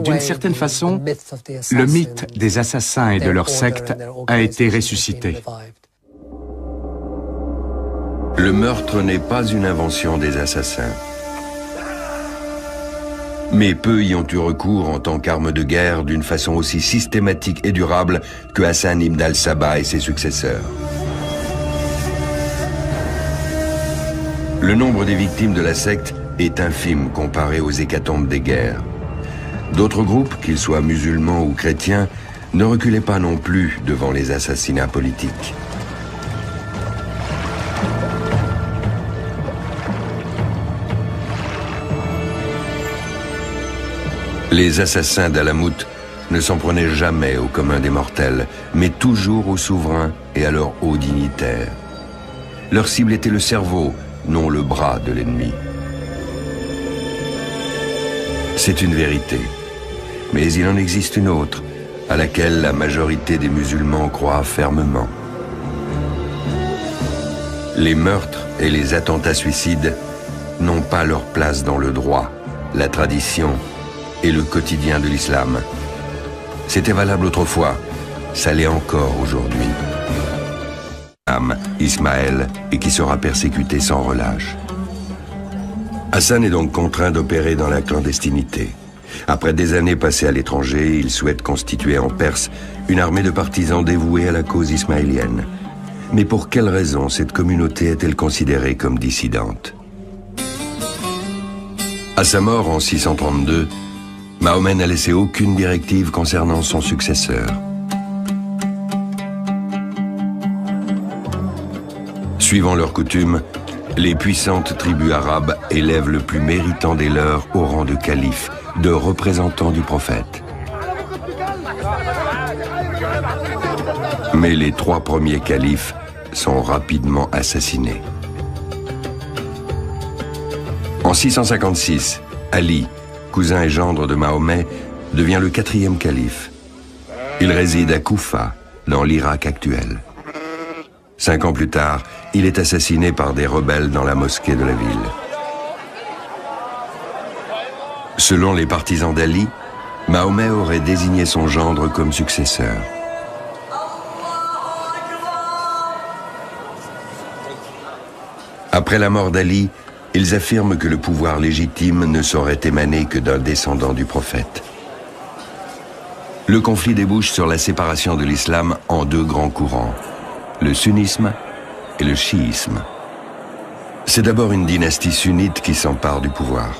D'une certaine façon, le mythe des assassins et de leur secte a été ressuscité. Le meurtre n'est pas une invention des assassins. Mais peu y ont eu recours en tant qu'arme de guerre d'une façon aussi systématique et durable que Hassan ibn al-Sabah et ses successeurs. Le nombre des victimes de la secte est infime comparé aux hécatombes des guerres. D'autres groupes, qu'ils soient musulmans ou chrétiens, ne reculait pas non plus devant les assassinats politiques. Les assassins d'Alamout ne s'en prenaient jamais au commun des mortels, mais toujours aux souverains et à leurs hauts dignitaires. Leur cible était le cerveau, non le bras de l'ennemi. C'est une vérité, mais il en existe une autre, à laquelle la majorité des musulmans croient fermement. Les meurtres et les attentats suicides n'ont pas leur place dans le droit, la tradition et le quotidien de l'islam. C'était valable autrefois, ça l'est encore aujourd'hui. Ismaël, et qui sera persécuté sans relâche. Hassan est donc contraint d'opérer dans la clandestinité. Après des années passées à l'étranger, il souhaite constituer en Perse une armée de partisans dévoués à la cause ismaélienne. Mais pour quelle raison cette communauté est-elle considérée comme dissidente? À sa mort en 632, Mahomet n'a laissé aucune directive concernant son successeur. Suivant leur coutume, les puissantes tribus arabes élèvent le plus méritant des leurs au rang de calife, de représentant du prophète. Mais les 3 premiers califes sont rapidement assassinés. En 656, Ali, cousin et gendre de Mahomet, devient le 4e calife. Il réside à Koufa, dans l'Irak actuel. 5 ans plus tard, il est assassiné par des rebelles dans la mosquée de la ville. Selon les partisans d'Ali, Mahomet aurait désigné son gendre comme successeur. Après la mort d'Ali, ils affirment que le pouvoir légitime ne saurait émaner que d'un descendant du prophète. Le conflit débouche sur la séparation de l'islam en 2 grands courants, le sunnisme et le chiisme. C'est d'abord une dynastie sunnite qui s'empare du pouvoir.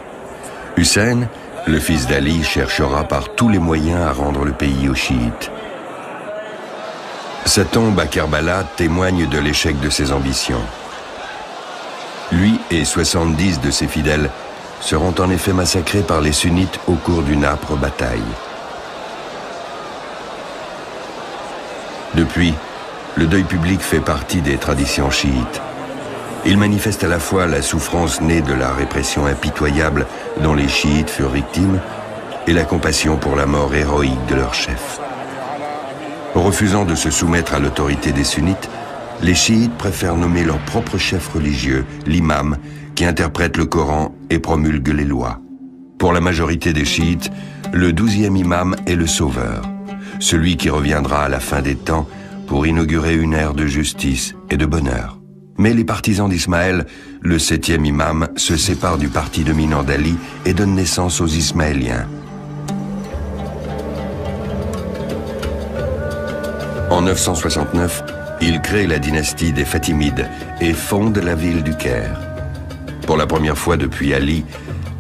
Hussein, le fils d'Ali, cherchera par tous les moyens à rendre le pays aux chiites. Sa tombe à Kerbala témoigne de l'échec de ses ambitions. Lui et 70 de ses fidèles seront en effet massacrés par les sunnites au cours d'une âpre bataille. Depuis, le deuil public fait partie des traditions chiites. Il manifeste à la fois la souffrance née de la répression impitoyable dont les chiites furent victimes et la compassion pour la mort héroïque de leur chef. Refusant de se soumettre à l'autorité des sunnites, les chiites préfèrent nommer leur propre chef religieux, l'imam, qui interprète le Coran et promulgue les lois. Pour la majorité des chiites, le 12e imam est le sauveur, celui qui reviendra à la fin des temps pour inaugurer une ère de justice et de bonheur. Mais les partisans d'Ismaël, le 7e imam, se séparent du parti dominant d'Ali et donne naissance aux Ismaéliens. En 969, il crée la dynastie des Fatimides et fonde la ville du Caire. Pour la première fois depuis Ali,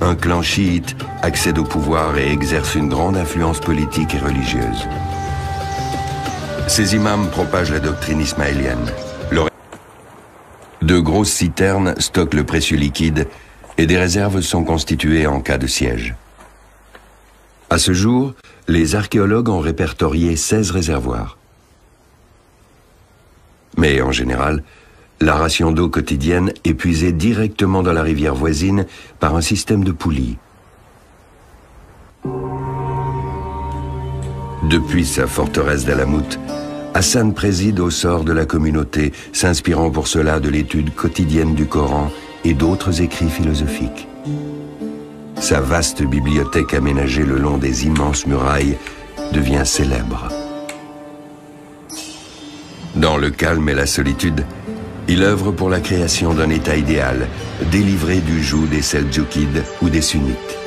un clan chiite accède au pouvoir et exerce une grande influence politique et religieuse. Ces imams propagent la doctrine ismaélienne. De grosses citernes stockent le précieux liquide et des réserves sont constituées en cas de siège. À ce jour, les archéologues ont répertorié 16 réservoirs. Mais en général, la ration d'eau quotidienne est puisée directement dans la rivière voisine par un système de poulies. Depuis sa forteresse d'Alamout, Hassan préside au sort de la communauté, s'inspirant pour cela de l'étude quotidienne du Coran et d'autres écrits philosophiques. Sa vaste bibliothèque aménagée le long des immenses murailles devient célèbre. Dans le calme et la solitude, il œuvre pour la création d'un État idéal, délivré du joug des Seldjoukides ou des Sunnites.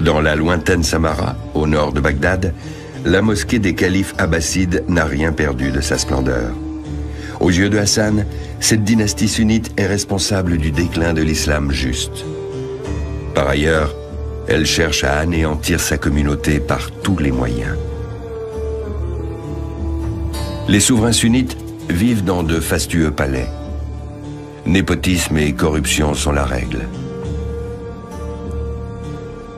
Dans la lointaine Samara, au nord de Bagdad, la mosquée des califes abbassides n'a rien perdu de sa splendeur. Aux yeux de Hassan, cette dynastie sunnite est responsable du déclin de l'islam juste. Par ailleurs, Elle cherche à anéantir sa communauté par tous les moyens. Les souverains sunnites vivent dans de fastueux palais. Népotisme et corruption sont la règle.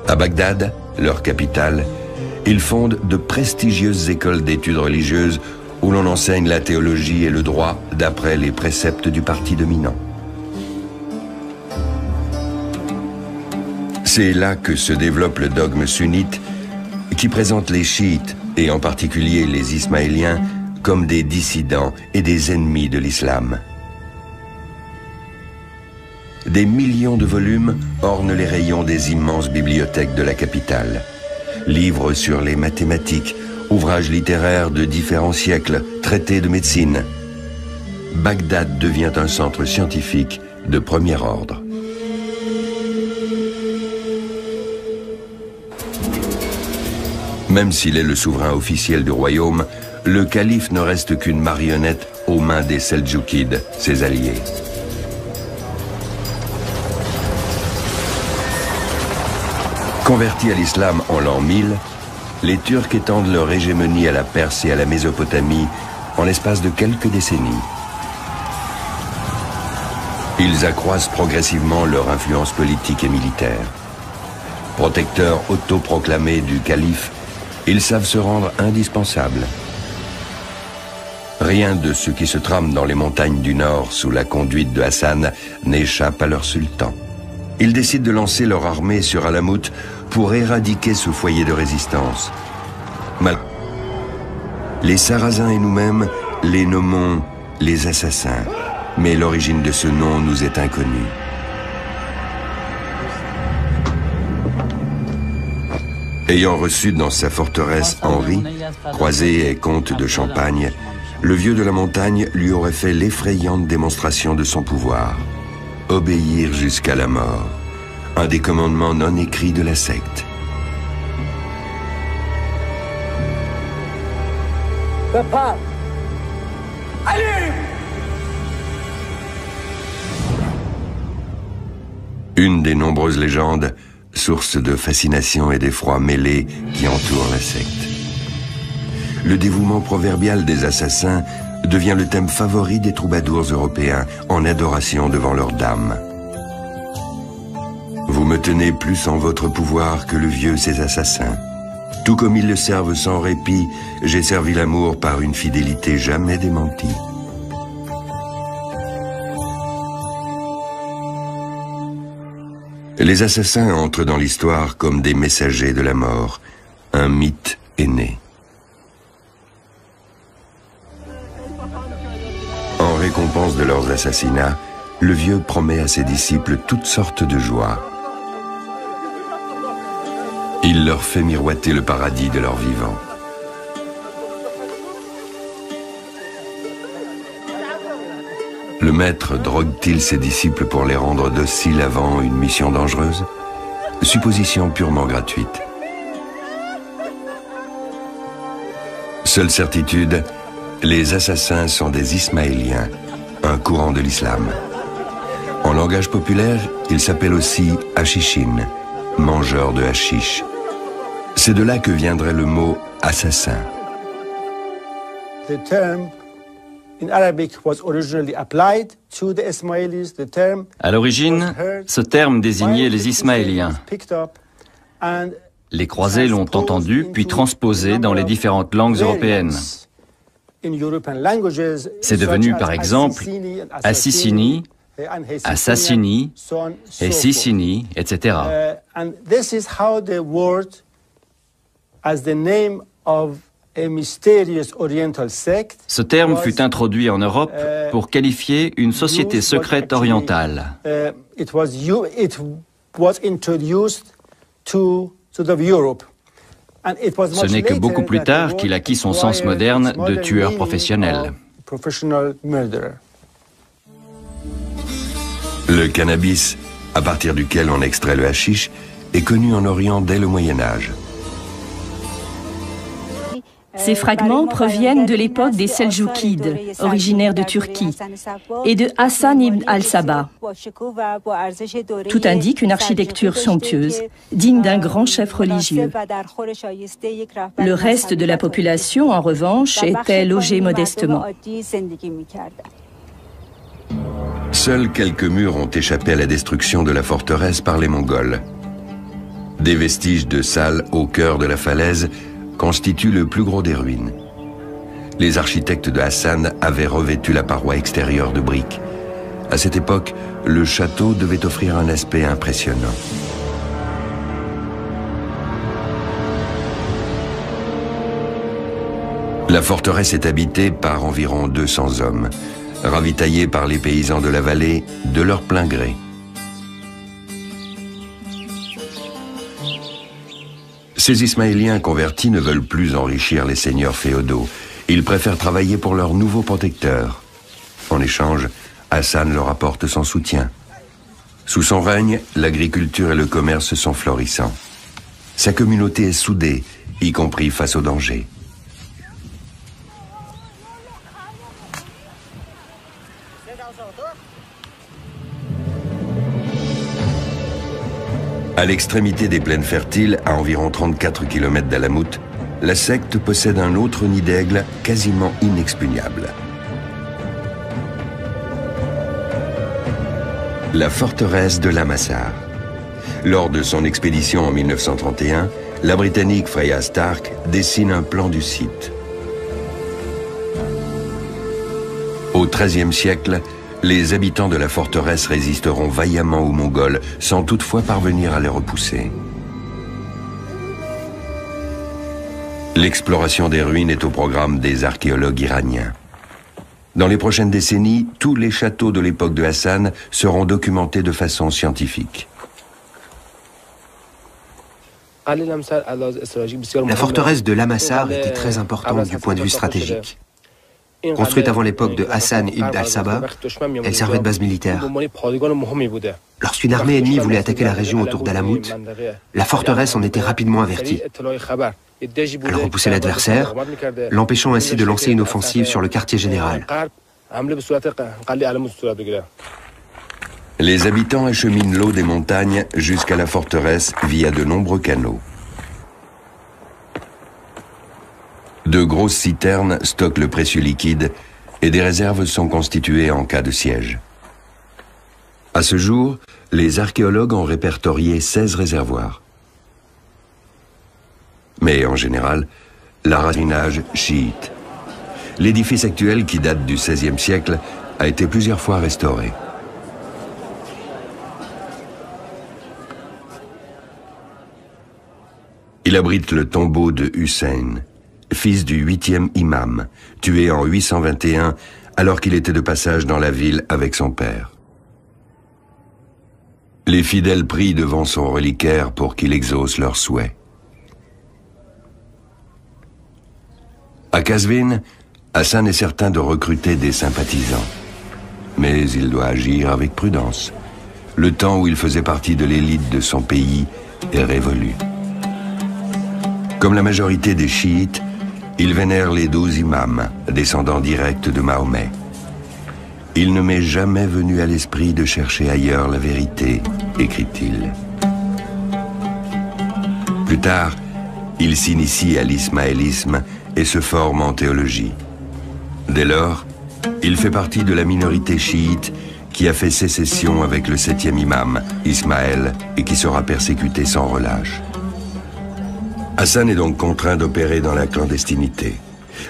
À Bagdad, leur capitale, ils fondent de prestigieuses écoles d'études religieuses où l'on enseigne la théologie et le droit d'après les préceptes du parti dominant. C'est là que se développe le dogme sunnite qui présente les chiites, et en particulier les ismaéliens, comme des dissidents et des ennemis de l'islam. Des millions de volumes ornent les rayons des immenses bibliothèques de la capitale. Livres sur les mathématiques, ouvrages littéraires de différents siècles, traités de médecine. Bagdad devient un centre scientifique de premier ordre. Même s'il est le souverain officiel du royaume, le calife ne reste qu'une marionnette aux mains des Seldjoukides, ses alliés. Convertis à l'islam en l'an 1000, les Turcs étendent leur hégémonie à la Perse et à la Mésopotamie en l'espace de quelques décennies. Ils accroissent progressivement leur influence politique et militaire. Protecteurs autoproclamés du calife, ils savent se rendre indispensables. Rien de ce qui se trame dans les montagnes du Nord sous la conduite de Hassan n'échappe à leur sultan. Ils décident de lancer leur armée sur Alamout pour éradiquer ce foyer de résistance. Les Sarrasins et nous-mêmes les nommons les assassins, mais l'origine de ce nom nous est inconnue. Ayant reçu dans sa forteresse Henri, croisé et comte de Champagne, le vieux de la montagne lui aurait fait l'effrayante démonstration de son pouvoir. Obéir jusqu'à la mort, un des commandements non écrits de la secte. Papa, allez! Une des nombreuses légendes, source de fascination et d'effroi mêlés qui entourent la secte. Le dévouement proverbial des assassins devient le thème favori des troubadours européens en adoration devant leurs dames. Vous me tenez plus en votre pouvoir que le vieux ses assassins. Tout comme ils le servent sans répit, j'ai servi l'amour par une fidélité jamais démentie. Les assassins entrent dans l'histoire comme des messagers de la mort. Un mythe est né. En récompense de leurs assassinats, le vieux promet à ses disciples toutes sortes de joies. Il leur fait miroiter le paradis de leur vivant. Le maître drogue-t-il ses disciples pour les rendre dociles avant une mission dangereuse? Supposition purement gratuite. Seule certitude, les assassins sont des Ismaéliens, un courant de l'islam. En langage populaire, ils s'appellent aussi Hachichin, mangeurs de hashish. C'est de là que viendrait le mot assassin. The term in Arabic was originally applied to the Ismailis. The term À l'origine, ce terme désignait les Ismaéliens. Les croisés l'ont entendu, puis transposé dans les différentes langues européennes. C'est devenu par exemple Assissini, Assassini, et Sissini, etc. Ce terme fut introduit en Europe pour qualifier une société secrète orientale. Ce n'est que beaucoup plus tard qu'il acquit son sens moderne de tueur professionnel. Le cannabis, à partir duquel on extrait le hashish, est connu en Orient dès le Moyen Âge. Ces fragments proviennent de l'époque des Seljoukides, originaires de Turquie, et de Hassan ibn al-Sabah. Tout indique une architecture somptueuse, digne d'un grand chef religieux. Le reste de la population, en revanche, était logée modestement. Seuls quelques murs ont échappé à la destruction de la forteresse par les Mongols. Des vestiges de salles au cœur de la falaise constituent le plus gros des ruines. Les architectes de Hassan avaient revêtu la paroi extérieure de briques. À cette époque, le château devait offrir un aspect impressionnant. La forteresse est habitée par environ 200 hommes, ravitaillés par les paysans de la vallée de leur plein gré. Ces Ismaéliens convertis ne veulent plus enrichir les seigneurs féodaux. Ils préfèrent travailler pour leur nouveau protecteur. En échange, Hassan leur apporte son soutien. Sous son règne, l'agriculture et le commerce sont florissants. Sa communauté est soudée, y compris face aux dangers. À l'extrémité des plaines fertiles, à environ 34 km d'Alamout, la secte possède un autre nid d'aigle quasiment inexpugnable. La forteresse de Lamassar. Lors de son expédition en 1931, la Britannique Freya Stark dessine un plan du site. Au XIIIe siècle, les habitants de la forteresse résisteront vaillamment aux Mongols sans toutefois parvenir à les repousser. L'exploration des ruines est au programme des archéologues iraniens. Dans les prochaines décennies, tous les châteaux de l'époque de Hassan seront documentés de façon scientifique. La forteresse de Lamassar était très importante du point de vue stratégique. Construite avant l'époque de Hassan ibn al-Sabah, elle servait de base militaire. Lorsqu'une armée ennemie voulait attaquer la région autour d'Alamout, la forteresse en était rapidement avertie. Elle repoussait l'adversaire, l'empêchant ainsi de lancer une offensive sur le quartier général. Les habitants acheminent l'eau des montagnes jusqu'à la forteresse via de nombreux canaux. De grosses citernes stockent le précieux liquide et des réserves sont constituées en cas de siège. À ce jour, les archéologues ont répertorié 16 réservoirs. Mais en général, l'arrasinage chiite. L'édifice actuel, qui date du XVIe siècle, a été plusieurs fois restauré. Il abrite le tombeau de Hussein, fils du 8e imam, tué en 821 alors qu'il était de passage dans la ville avec son père. Les fidèles prient devant son reliquaire pour qu'il exauce leurs souhaits. À Qazvin, Hassan est certain de recruter des sympathisants. Mais il doit agir avec prudence. Le temps où il faisait partie de l'élite de son pays est révolu. Comme la majorité des chiites, il vénère les 12 imams, descendants directs de Mahomet. Il ne m'est jamais venu à l'esprit de chercher ailleurs la vérité, écrit-il. Plus tard, il s'initie à l'ismaélisme et se forme en théologie. Dès lors, il fait partie de la minorité chiite qui a fait sécession avec le 7e imam, Ismaël, et qui sera persécuté sans relâche. Hassan est donc contraint d'opérer dans la clandestinité.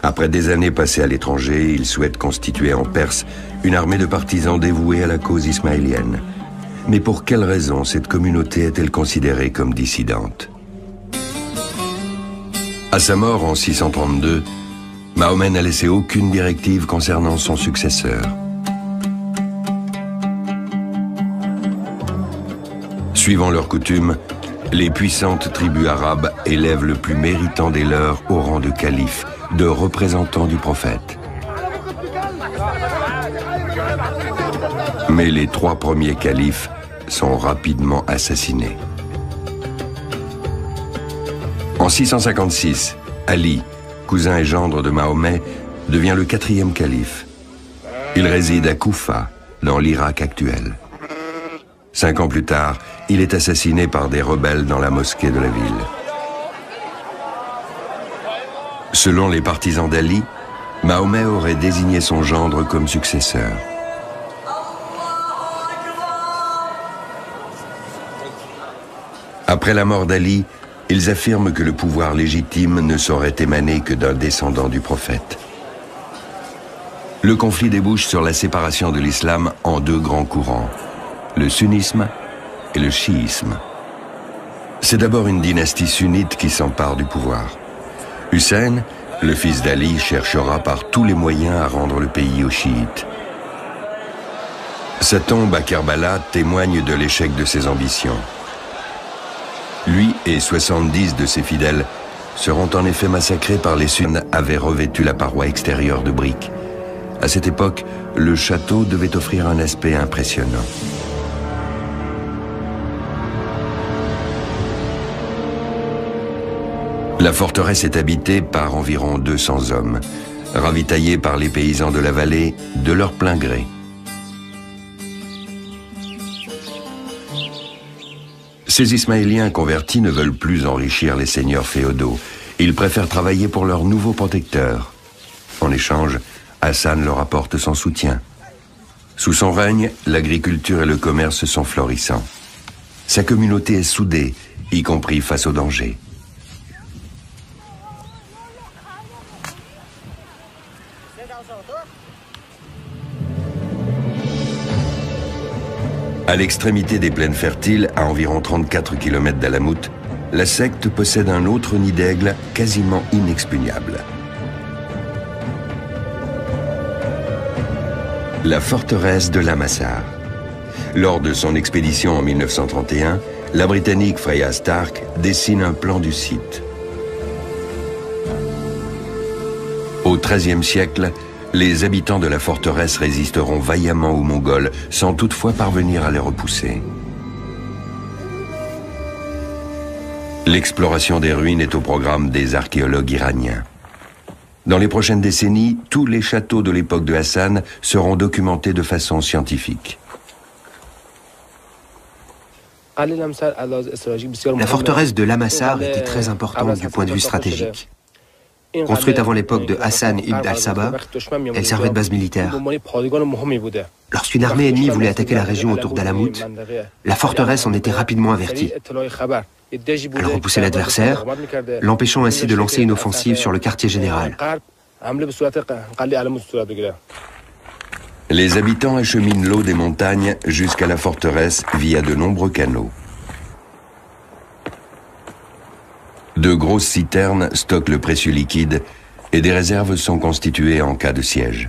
Après des années passées à l'étranger, il souhaite constituer en Perse une armée de partisans dévoués à la cause ismaélienne. Mais pour quelle raison cette communauté est-elle considérée comme dissidente? À sa mort en 632, Mahomet n'a laissé aucune directive concernant son successeur. Suivant leur coutume, les puissantes tribus arabes élèvent le plus méritant des leurs au rang de calife, de représentant du prophète. Mais les 3 premiers califes sont rapidement assassinés. En 656, Ali, cousin et gendre de Mahomet, devient le 4e calife. Il réside à Koufa, dans l'Irak actuel. 5 ans plus tard, il est assassiné par des rebelles dans la mosquée de la ville. Selon les partisans d'Ali, Mahomet aurait désigné son gendre comme successeur. Après la mort d'Ali, ils affirment que le pouvoir légitime ne saurait émaner que d'un descendant du prophète. Le conflit débouche sur la séparation de l'islam en 2 grands courants, le sunnisme et le chiisme. C'est d'abord une dynastie sunnite qui s'empare du pouvoir. Hussein, le fils d'Ali, cherchera par tous les moyens à rendre le pays aux chiites. Sa tombe à Kerbala témoigne de l'échec de ses ambitions. Lui et 70 de ses fidèles seront en effet massacrés par les sunnites qui avaient revêtu la paroi extérieure de briques. À cette époque, le château devait offrir un aspect impressionnant. La forteresse est habitée par environ 200 hommes, ravitaillés par les paysans de la vallée de leur plein gré. Ces Ismaéliens convertis ne veulent plus enrichir les seigneurs féodaux. Ils préfèrent travailler pour leur nouveau protecteur. En échange, Hassan leur apporte son soutien. Sous son règne, l'agriculture et le commerce sont florissants. Sa communauté est soudée, y compris face aux dangers. À l'extrémité des plaines fertiles, à environ 34 km d'Alamout, la secte possède un autre nid d'aigle quasiment inexpugnable. La forteresse de Lamassar. Lors de son expédition en 1931, la Britannique Freya Stark dessine un plan du site. Au XIIIe siècle, les habitants de la forteresse résisteront vaillamment aux Mongols sans toutefois parvenir à les repousser. L'exploration des ruines est au programme des archéologues iraniens. Dans les prochaines décennies, tous les châteaux de l'époque de Hassan seront documentés de façon scientifique. La forteresse de Lamassar était très importante du point de vue stratégique. Construite avant l'époque de Hassan ibn al-Sabah, elle servait de base militaire. Lorsqu'une armée ennemie voulait attaquer la région autour d'Alamout, la forteresse en était rapidement avertie. Elle repoussait l'adversaire, l'empêchant ainsi de lancer une offensive sur le quartier général. Les habitants acheminent l'eau des montagnes jusqu'à la forteresse via de nombreux canaux. De grosses citernes stockent le précieux liquide et des réserves sont constituées en cas de siège.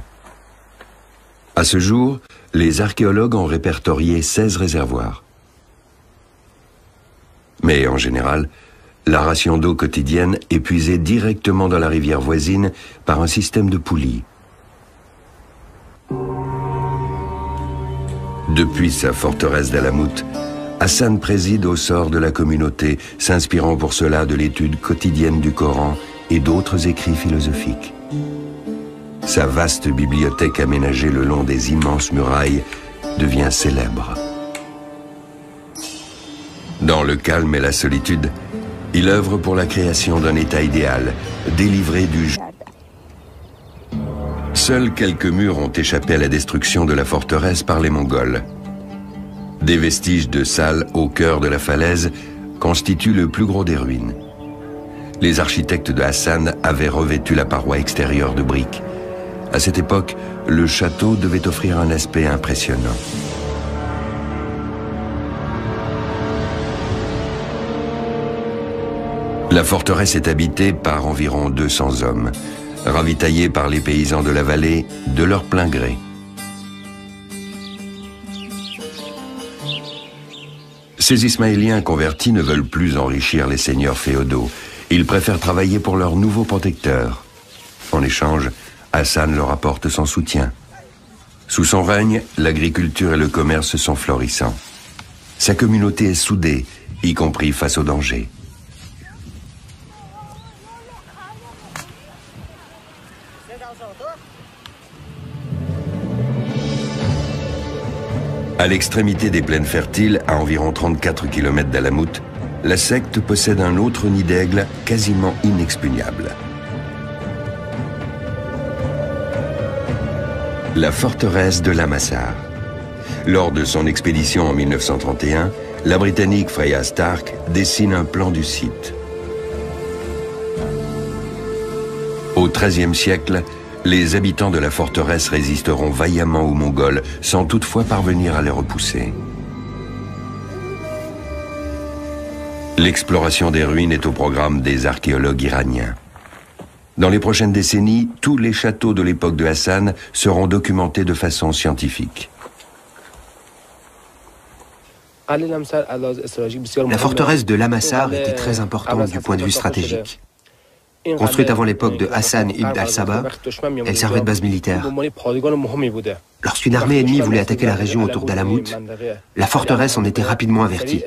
À ce jour, les archéologues ont répertorié 16 réservoirs. Mais en général, la ration d'eau quotidienne est puisée directement dans la rivière voisine par un système de poulies. Depuis sa forteresse d'Alamout, Hassan préside au sort de la communauté, s'inspirant pour cela de l'étude quotidienne du Coran et d'autres écrits philosophiques. Sa vaste bibliothèque aménagée le long des immenses murailles devient célèbre. Dans le calme et la solitude, il œuvre pour la création d'un état idéal, délivré du joug. Seuls quelques murs ont échappé à la destruction de la forteresse par les Mongols. Des vestiges de salles au cœur de la falaise constituent le plus gros des ruines. Les architectes de Hassan avaient revêtu la paroi extérieure de briques. À cette époque, le château devait offrir un aspect impressionnant. La forteresse est habitée par environ 200 hommes, ravitaillés par les paysans de la vallée de leur plein gré. Ces Ismaéliens convertis ne veulent plus enrichir les seigneurs féodaux. Ils préfèrent travailler pour leur nouveau protecteur. En échange, Hassan leur apporte son soutien. Sous son règne, l'agriculture et le commerce sont florissants. Sa communauté est soudée, y compris face aux dangers. À l'extrémité des plaines fertiles, à environ 34 km d'Alamout, la secte possède un autre nid d'aigle quasiment inexpugnable. La forteresse de Lamassar. Lors de son expédition en 1931, la Britannique Freya Stark dessine un plan du site. Au XIIIe siècle, les habitants de la forteresse résisteront vaillamment aux Mongols sans toutefois parvenir à les repousser. L'exploration des ruines est au programme des archéologues iraniens. Dans les prochaines décennies, tous les châteaux de l'époque de Hassan seront documentés de façon scientifique. La forteresse de Lamassar était très importante du point de vue stratégique. Construite avant l'époque de Hassan ibn al-Sabah, elle servait de base militaire. Lorsqu'une armée ennemie voulait attaquer la région autour d'Alamout, la forteresse en était rapidement avertie.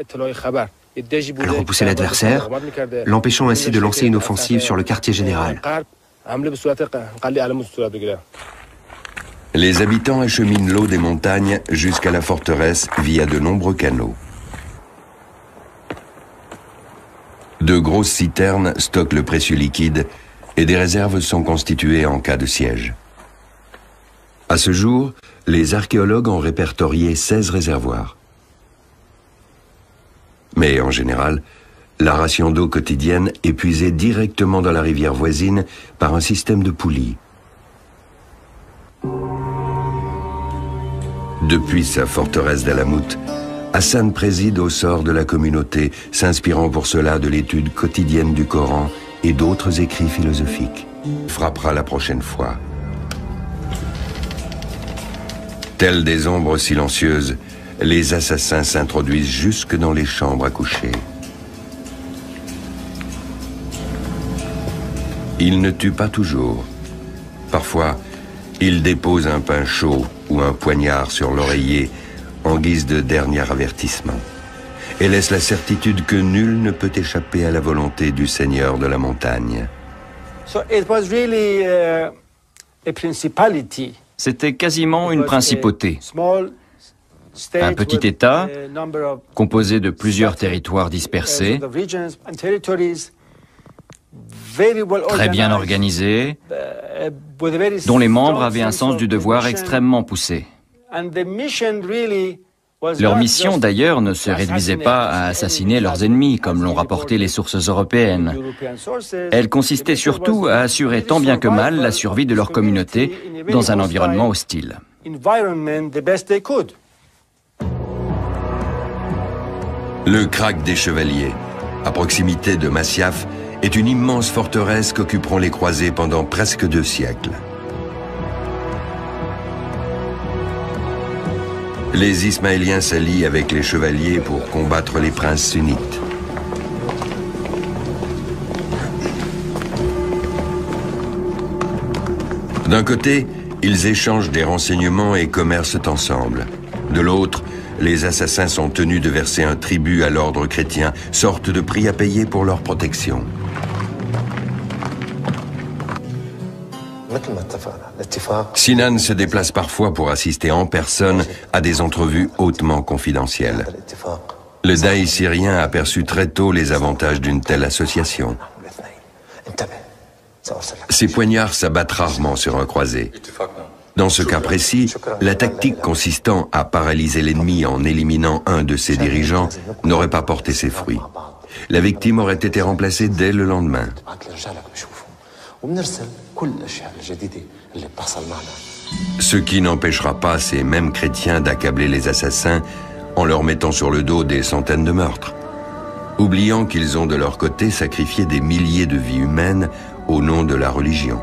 Elle repoussait l'adversaire, l'empêchant ainsi de lancer une offensive sur le quartier général. Les habitants acheminent l'eau des montagnes jusqu'à la forteresse via de nombreux canaux. De grosses citernes stockent le précieux liquide et des réserves sont constituées en cas de siège. À ce jour, les archéologues ont répertorié 16 réservoirs. Mais en général, la ration d'eau quotidienne est puisée directement dans la rivière voisine par un système de poulies. Depuis sa forteresse d'Alamout, Hassan préside au sort de la communauté, s'inspirant pour cela de l'étude quotidienne du Coran et d'autres écrits philosophiques. Il frappera la prochaine fois. Tels des ombres silencieuses, les assassins s'introduisent jusque dans les chambres à coucher. Ils ne tuent pas toujours. Parfois, ils déposent un pain chaud ou un poignard sur l'oreiller en guise de dernier avertissement, et laisse la certitude que nul ne peut échapper à la volonté du Seigneur de la montagne. C'était quasiment une principauté, un petit État composé de plusieurs territoires dispersés, très bien organisé, dont les membres avaient un sens du devoir extrêmement poussé. Leur mission, d'ailleurs, ne se réduisait pas à assassiner leurs ennemis, comme l'ont rapporté les sources européennes. Elle consistait surtout à assurer tant bien que mal la survie de leur communauté dans un environnement hostile. Le Krag des Chevaliers, à proximité de Masyaf, est une immense forteresse qu'occuperont les croisés pendant presque 2 siècles. Les Ismaéliens s'allient avec les chevaliers pour combattre les princes sunnites. D'un côté, ils échangent des renseignements et commercent ensemble. De l'autre, les assassins sont tenus de verser un tribut à l'ordre chrétien, sorte de prix à payer pour leur protection. Sinan se déplace parfois pour assister en personne à des entrevues hautement confidentielles. Le daï syrien a perçu très tôt les avantages d'une telle association. Ces poignards s'abattent rarement sur un croisé. Dans ce cas précis, la tactique consistant à paralyser l'ennemi en éliminant un de ses dirigeants n'aurait pas porté ses fruits. La victime aurait été remplacée dès le lendemain. Ce qui n'empêchera pas ces mêmes chrétiens d'accabler les assassins en leur mettant sur le dos des centaines de meurtres, oubliant qu'ils ont de leur côté sacrifié des milliers de vies humaines au nom de la religion.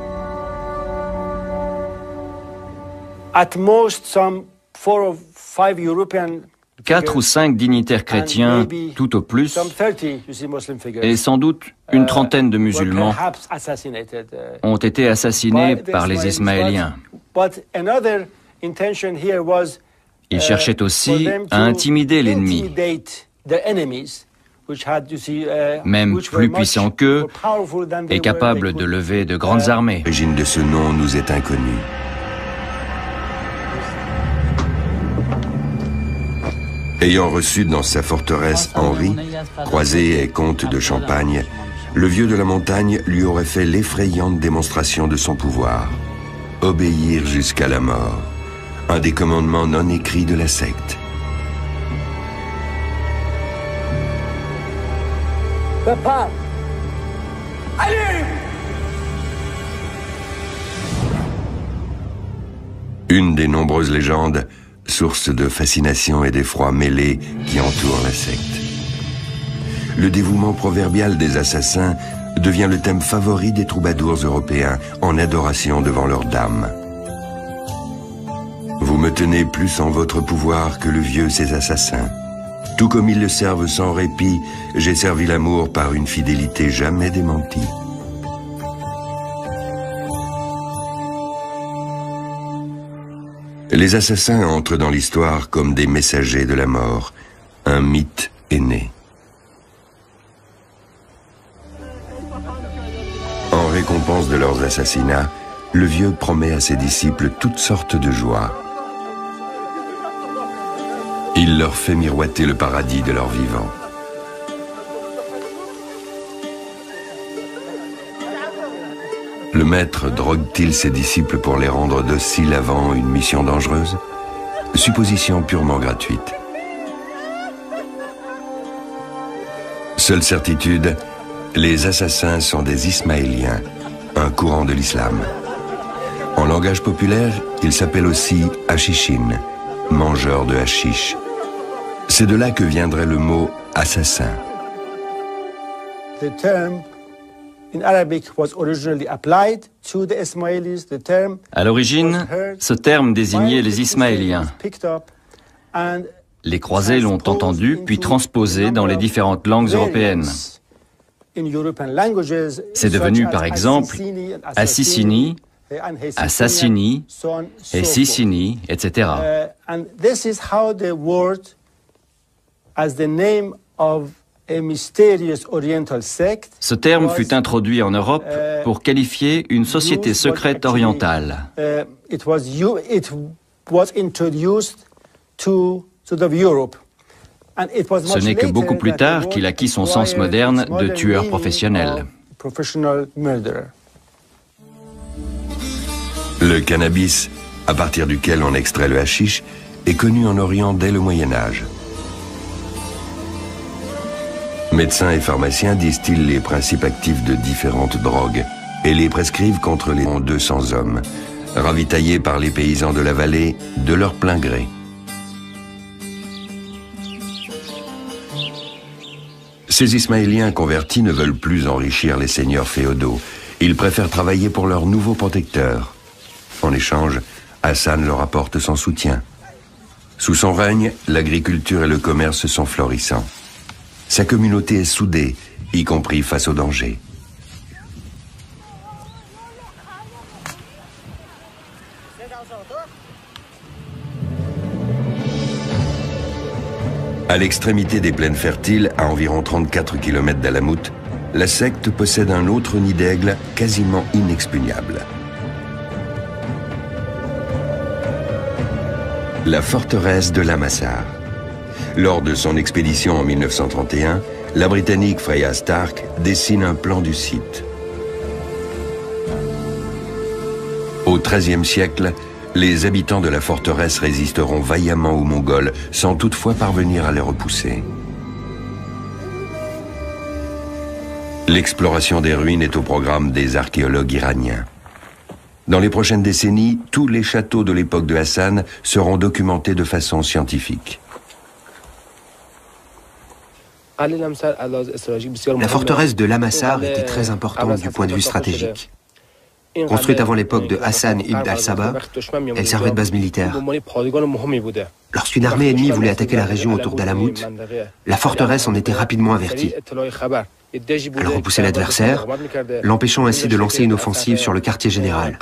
At most, some 4 or 5 European 4 ou 5 dignitaires chrétiens, tout au plus, et sans doute une trentaine de musulmans ont été assassinés par les Ismaéliens. Ils cherchaient aussi à intimider l'ennemi, même plus puissant qu'eux et capable de lever de grandes armées. L'origine de ce nom nous est inconnue. Ayant reçu dans sa forteresse Henri, croisé et comte de Champagne, le vieux de la montagne lui aurait fait l'effrayante démonstration de son pouvoir. Obéir jusqu'à la mort, un des commandements non écrits de la secte. Papa, allez! Une des nombreuses légendes, source de fascination et d'effroi mêlés qui entourent la secte. Le dévouement proverbial des assassins devient le thème favori des troubadours européens en adoration devant leurs dames. Vous me tenez plus en votre pouvoir que le vieux ses assassins. Tout comme ils le servent sans répit, j'ai servi l'amour par une fidélité jamais démentie. Les assassins entrent dans l'histoire comme des messagers de la mort. Un mythe est né. En récompense de leurs assassinats, le vieux promet à ses disciples toutes sortes de joies. Il leur fait miroiter le paradis de leur vivant. Le maître drogue-t-il ses disciples pour les rendre dociles avant une mission dangereuse? Supposition purement gratuite. Seule certitude, les assassins sont des Ismaéliens, un courant de l'islam. En langage populaire, ils s'appellent aussi hachichin, mangeurs de hashish. C'est de là que viendrait le mot assassin. The term in Arabic was originally applied to the Ismailis. The term À l'origine, ce terme désignait les Ismaéliens. Les croisés l'ont entendu puis transposé dans les différentes langues européennes. C'est devenu par exemple Assissini, Assassini, et Sicini, etc. Ce terme fut introduit en Europe pour qualifier une société secrète orientale. Ce n'est que beaucoup plus tard qu'il acquit son sens moderne de tueur professionnel. Le cannabis, à partir duquel on extrait le hashish, est connu en Orient dès le Moyen-Âge. Médecins et pharmaciens distillent les principes actifs de différentes drogues et les prescrivent contre les 200 hommes, ravitaillés par les paysans de la vallée de leur plein gré. Ces Ismaéliens convertis ne veulent plus enrichir les seigneurs féodaux. Ils préfèrent travailler pour leur nouveau protecteur. En échange, Hassan leur apporte son soutien. Sous son règne, l'agriculture et le commerce sont florissants. Sa communauté est soudée, y compris face au danger. À l'extrémité des plaines fertiles, à environ 34 km d'Alamout, la secte possède un autre nid d'aigle quasiment inexpugnable. La forteresse de Lamassar. Lors de son expédition en 1931, la Britannique Freya Stark dessine un plan du site. Au XIIIe siècle, les habitants de la forteresse résisteront vaillamment aux Mongols sans toutefois parvenir à les repousser. L'exploration des ruines est au programme des archéologues iraniens. Dans les prochaines décennies, tous les châteaux de l'époque de Hassan seront documentés de façon scientifique. La forteresse de Lamassar était très importante du point de vue stratégique. Construite avant l'époque de Hassan ibn al-Sabah, elle servait de base militaire. Lorsqu'une armée ennemie voulait attaquer la région autour d'Alamout, la forteresse en était rapidement avertie. Elle repoussait l'adversaire, l'empêchant ainsi de lancer une offensive sur le quartier général.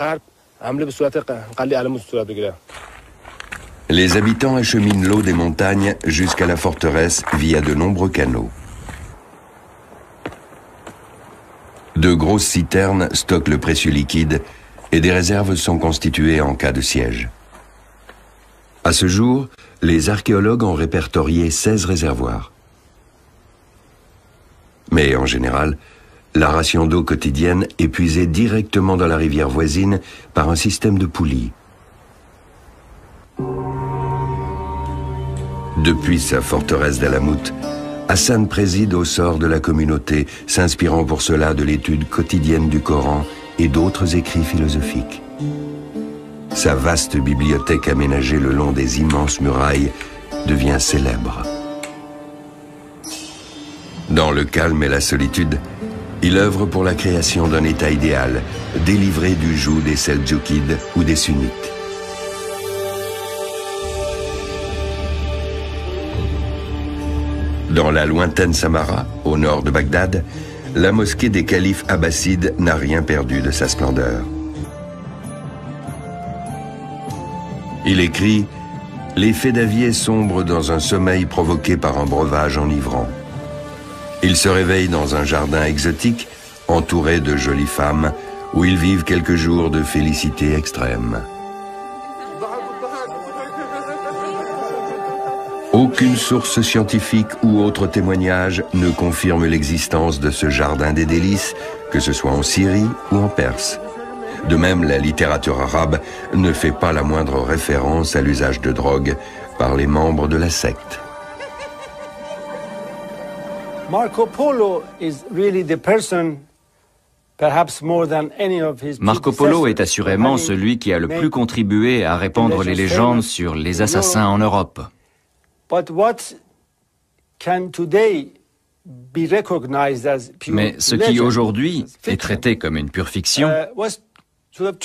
Les habitants acheminent l'eau des montagnes jusqu'à la forteresse via de nombreux canaux. De grosses citernes stockent le précieux liquide et des réserves sont constituées en cas de siège. À ce jour, les archéologues ont répertorié 16 réservoirs. Mais en général, la ration d'eau quotidienne est puisée directement dans la rivière voisine par un système de poulies. Depuis sa forteresse d'Alamout, Hassan préside au sort de la communauté, s'inspirant pour cela de l'étude quotidienne du Coran et d'autres écrits philosophiques. Sa vaste bibliothèque aménagée le long des immenses murailles devient célèbre. Dans le calme et la solitude, il œuvre pour la création d'un État idéal, délivré du joug des Seldjoukides ou des Sunnites. Dans la lointaine Samara, au nord de Bagdad, la mosquée des califes abbassides n'a rien perdu de sa splendeur. Il écrit « Les Fédaviers sombrent dans un sommeil provoqué par un breuvage enivrant. Ils se réveillent dans un jardin exotique, entouré de jolies femmes, où ils vivent quelques jours de félicité extrême. » Aucune source scientifique ou autre témoignage ne confirme l'existence de ce jardin des délices, que ce soit en Syrie ou en Perse. De même, la littérature arabe ne fait pas la moindre référence à l'usage de drogue par les membres de la secte. Marco Polo est assurément celui qui a le plus contribué à répandre les légendes sur les assassins en Europe. Mais ce qui aujourd'hui est traité comme une pure fiction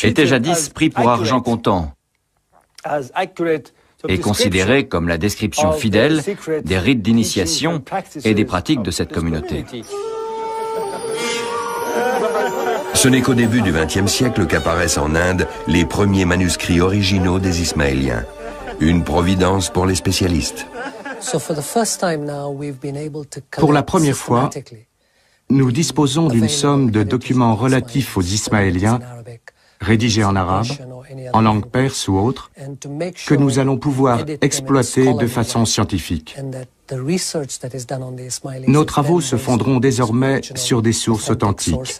était jadis pris pour argent comptant et considéré comme la description fidèle des rites d'initiation et des pratiques de cette communauté. Ce n'est qu'au début du XXe siècle qu'apparaissent en Inde les premiers manuscrits originaux des Ismaéliens. Une providence pour les spécialistes. Pour la première fois, nous disposons d'une somme de documents relatifs aux Ismaéliens, rédigés en arabe, en langue perse ou autre, que nous allons pouvoir exploiter de façon scientifique. Nos travaux se fonderont désormais sur des sources authentiques,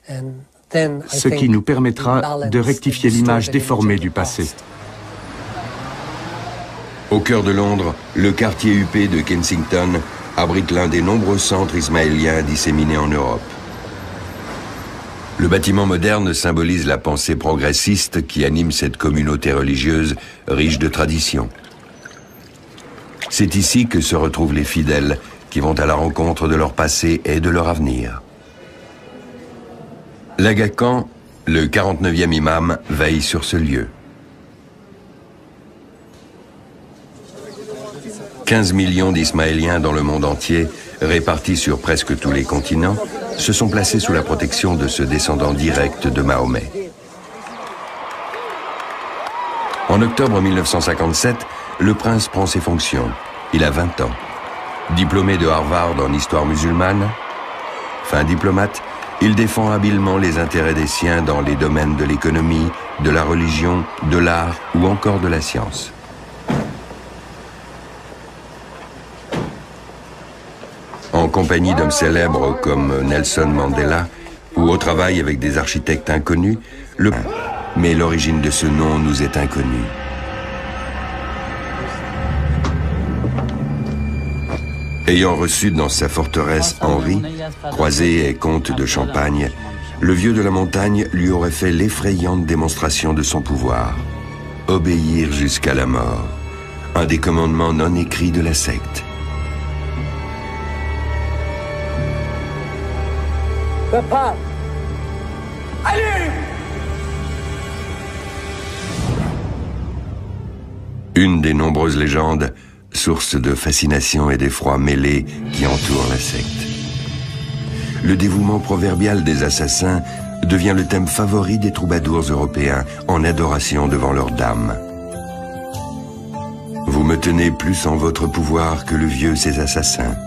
ce qui nous permettra de rectifier l'image déformée du passé. Au cœur de Londres, le quartier huppé de Kensington abrite l'un des nombreux centres ismaéliens disséminés en Europe. Le bâtiment moderne symbolise la pensée progressiste qui anime cette communauté religieuse riche de traditions. C'est ici que se retrouvent les fidèles qui vont à la rencontre de leur passé et de leur avenir. L'Aga Khan, le 49e imam, veille sur ce lieu. 15 millions d'Ismaéliens dans le monde entier, répartis sur presque tous les continents, se sont placés sous la protection de ce descendant direct de Mahomet. En octobre 1957, le prince prend ses fonctions. Il a 20 ans. Diplômé de Harvard en histoire musulmane, fin diplomate, il défend habilement les intérêts des siens dans les domaines de l'économie, de la religion, de l'art ou encore de la science. En compagnie d'hommes célèbres comme Nelson Mandela ou au travail avec des architectes inconnus, mais l'origine de ce nom nous est inconnue. Ayant reçu dans sa forteresse Henri, croisé et comte de Champagne, le vieux de la montagne lui aurait fait l'effrayante démonstration de son pouvoir. Obéir jusqu'à la mort, un des commandements non écrits de la secte. Papa, allez! Une des nombreuses légendes, source de fascination et d'effroi mêlés qui entourent la secte. Le dévouement proverbial des assassins devient le thème favori des troubadours européens en adoration devant leurs dames. Vous me tenez plus en votre pouvoir que le vieux ces assassins.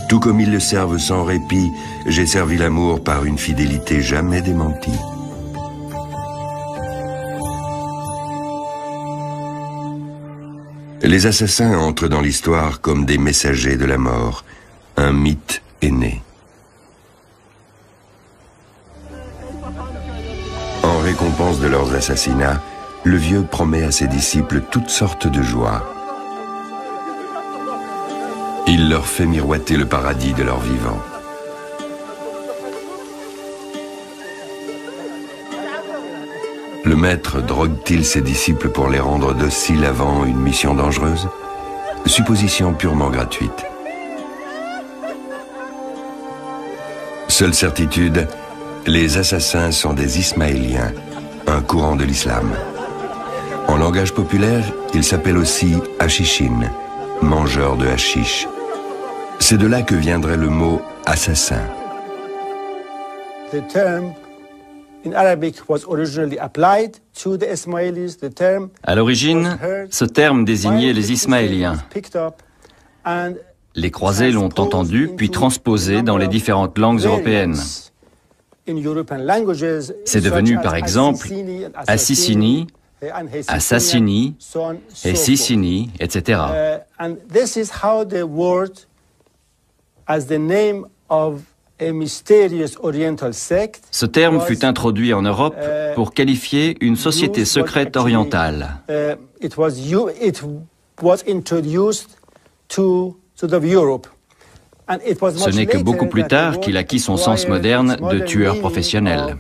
Tout comme ils le servent sans répit, j'ai servi l'amour par une fidélité jamais démentie. Les assassins entrent dans l'histoire comme des messagers de la mort. Un mythe est né. En récompense de leurs assassinats, le vieux promet à ses disciples toutes sortes de joies. Il leur fait miroiter le paradis de leur vivant. Le maître drogue-t-il ses disciples pour les rendre dociles avant une mission dangereuse? Supposition purement gratuite. Seule certitude, les assassins sont des Ismaéliens, un courant de l'islam. En langage populaire, ils s'appellent aussi hachichin, mangeurs de hashish. C'est de là que viendrait le mot assassin. The term in Arabic was originally applied to the Ismailis. The term À l'origine, ce terme désignait les Ismaéliens. Les croisés l'ont entendu puis transposé dans les différentes langues européennes. C'est devenu par exemple Assissini, Assassini, Essissini, etc. Ce terme fut introduit en Europe pour qualifier une société secrète orientale. Ce n'est que beaucoup plus tard qu'il acquit son sens moderne de tueur professionnel.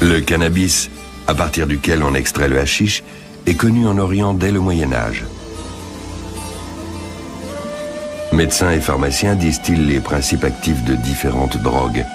Le cannabis, à partir duquel on extrait le hashish, est connu en Orient dès le Moyen-Âge. Médecins et pharmaciens distillent les principes actifs de différentes drogues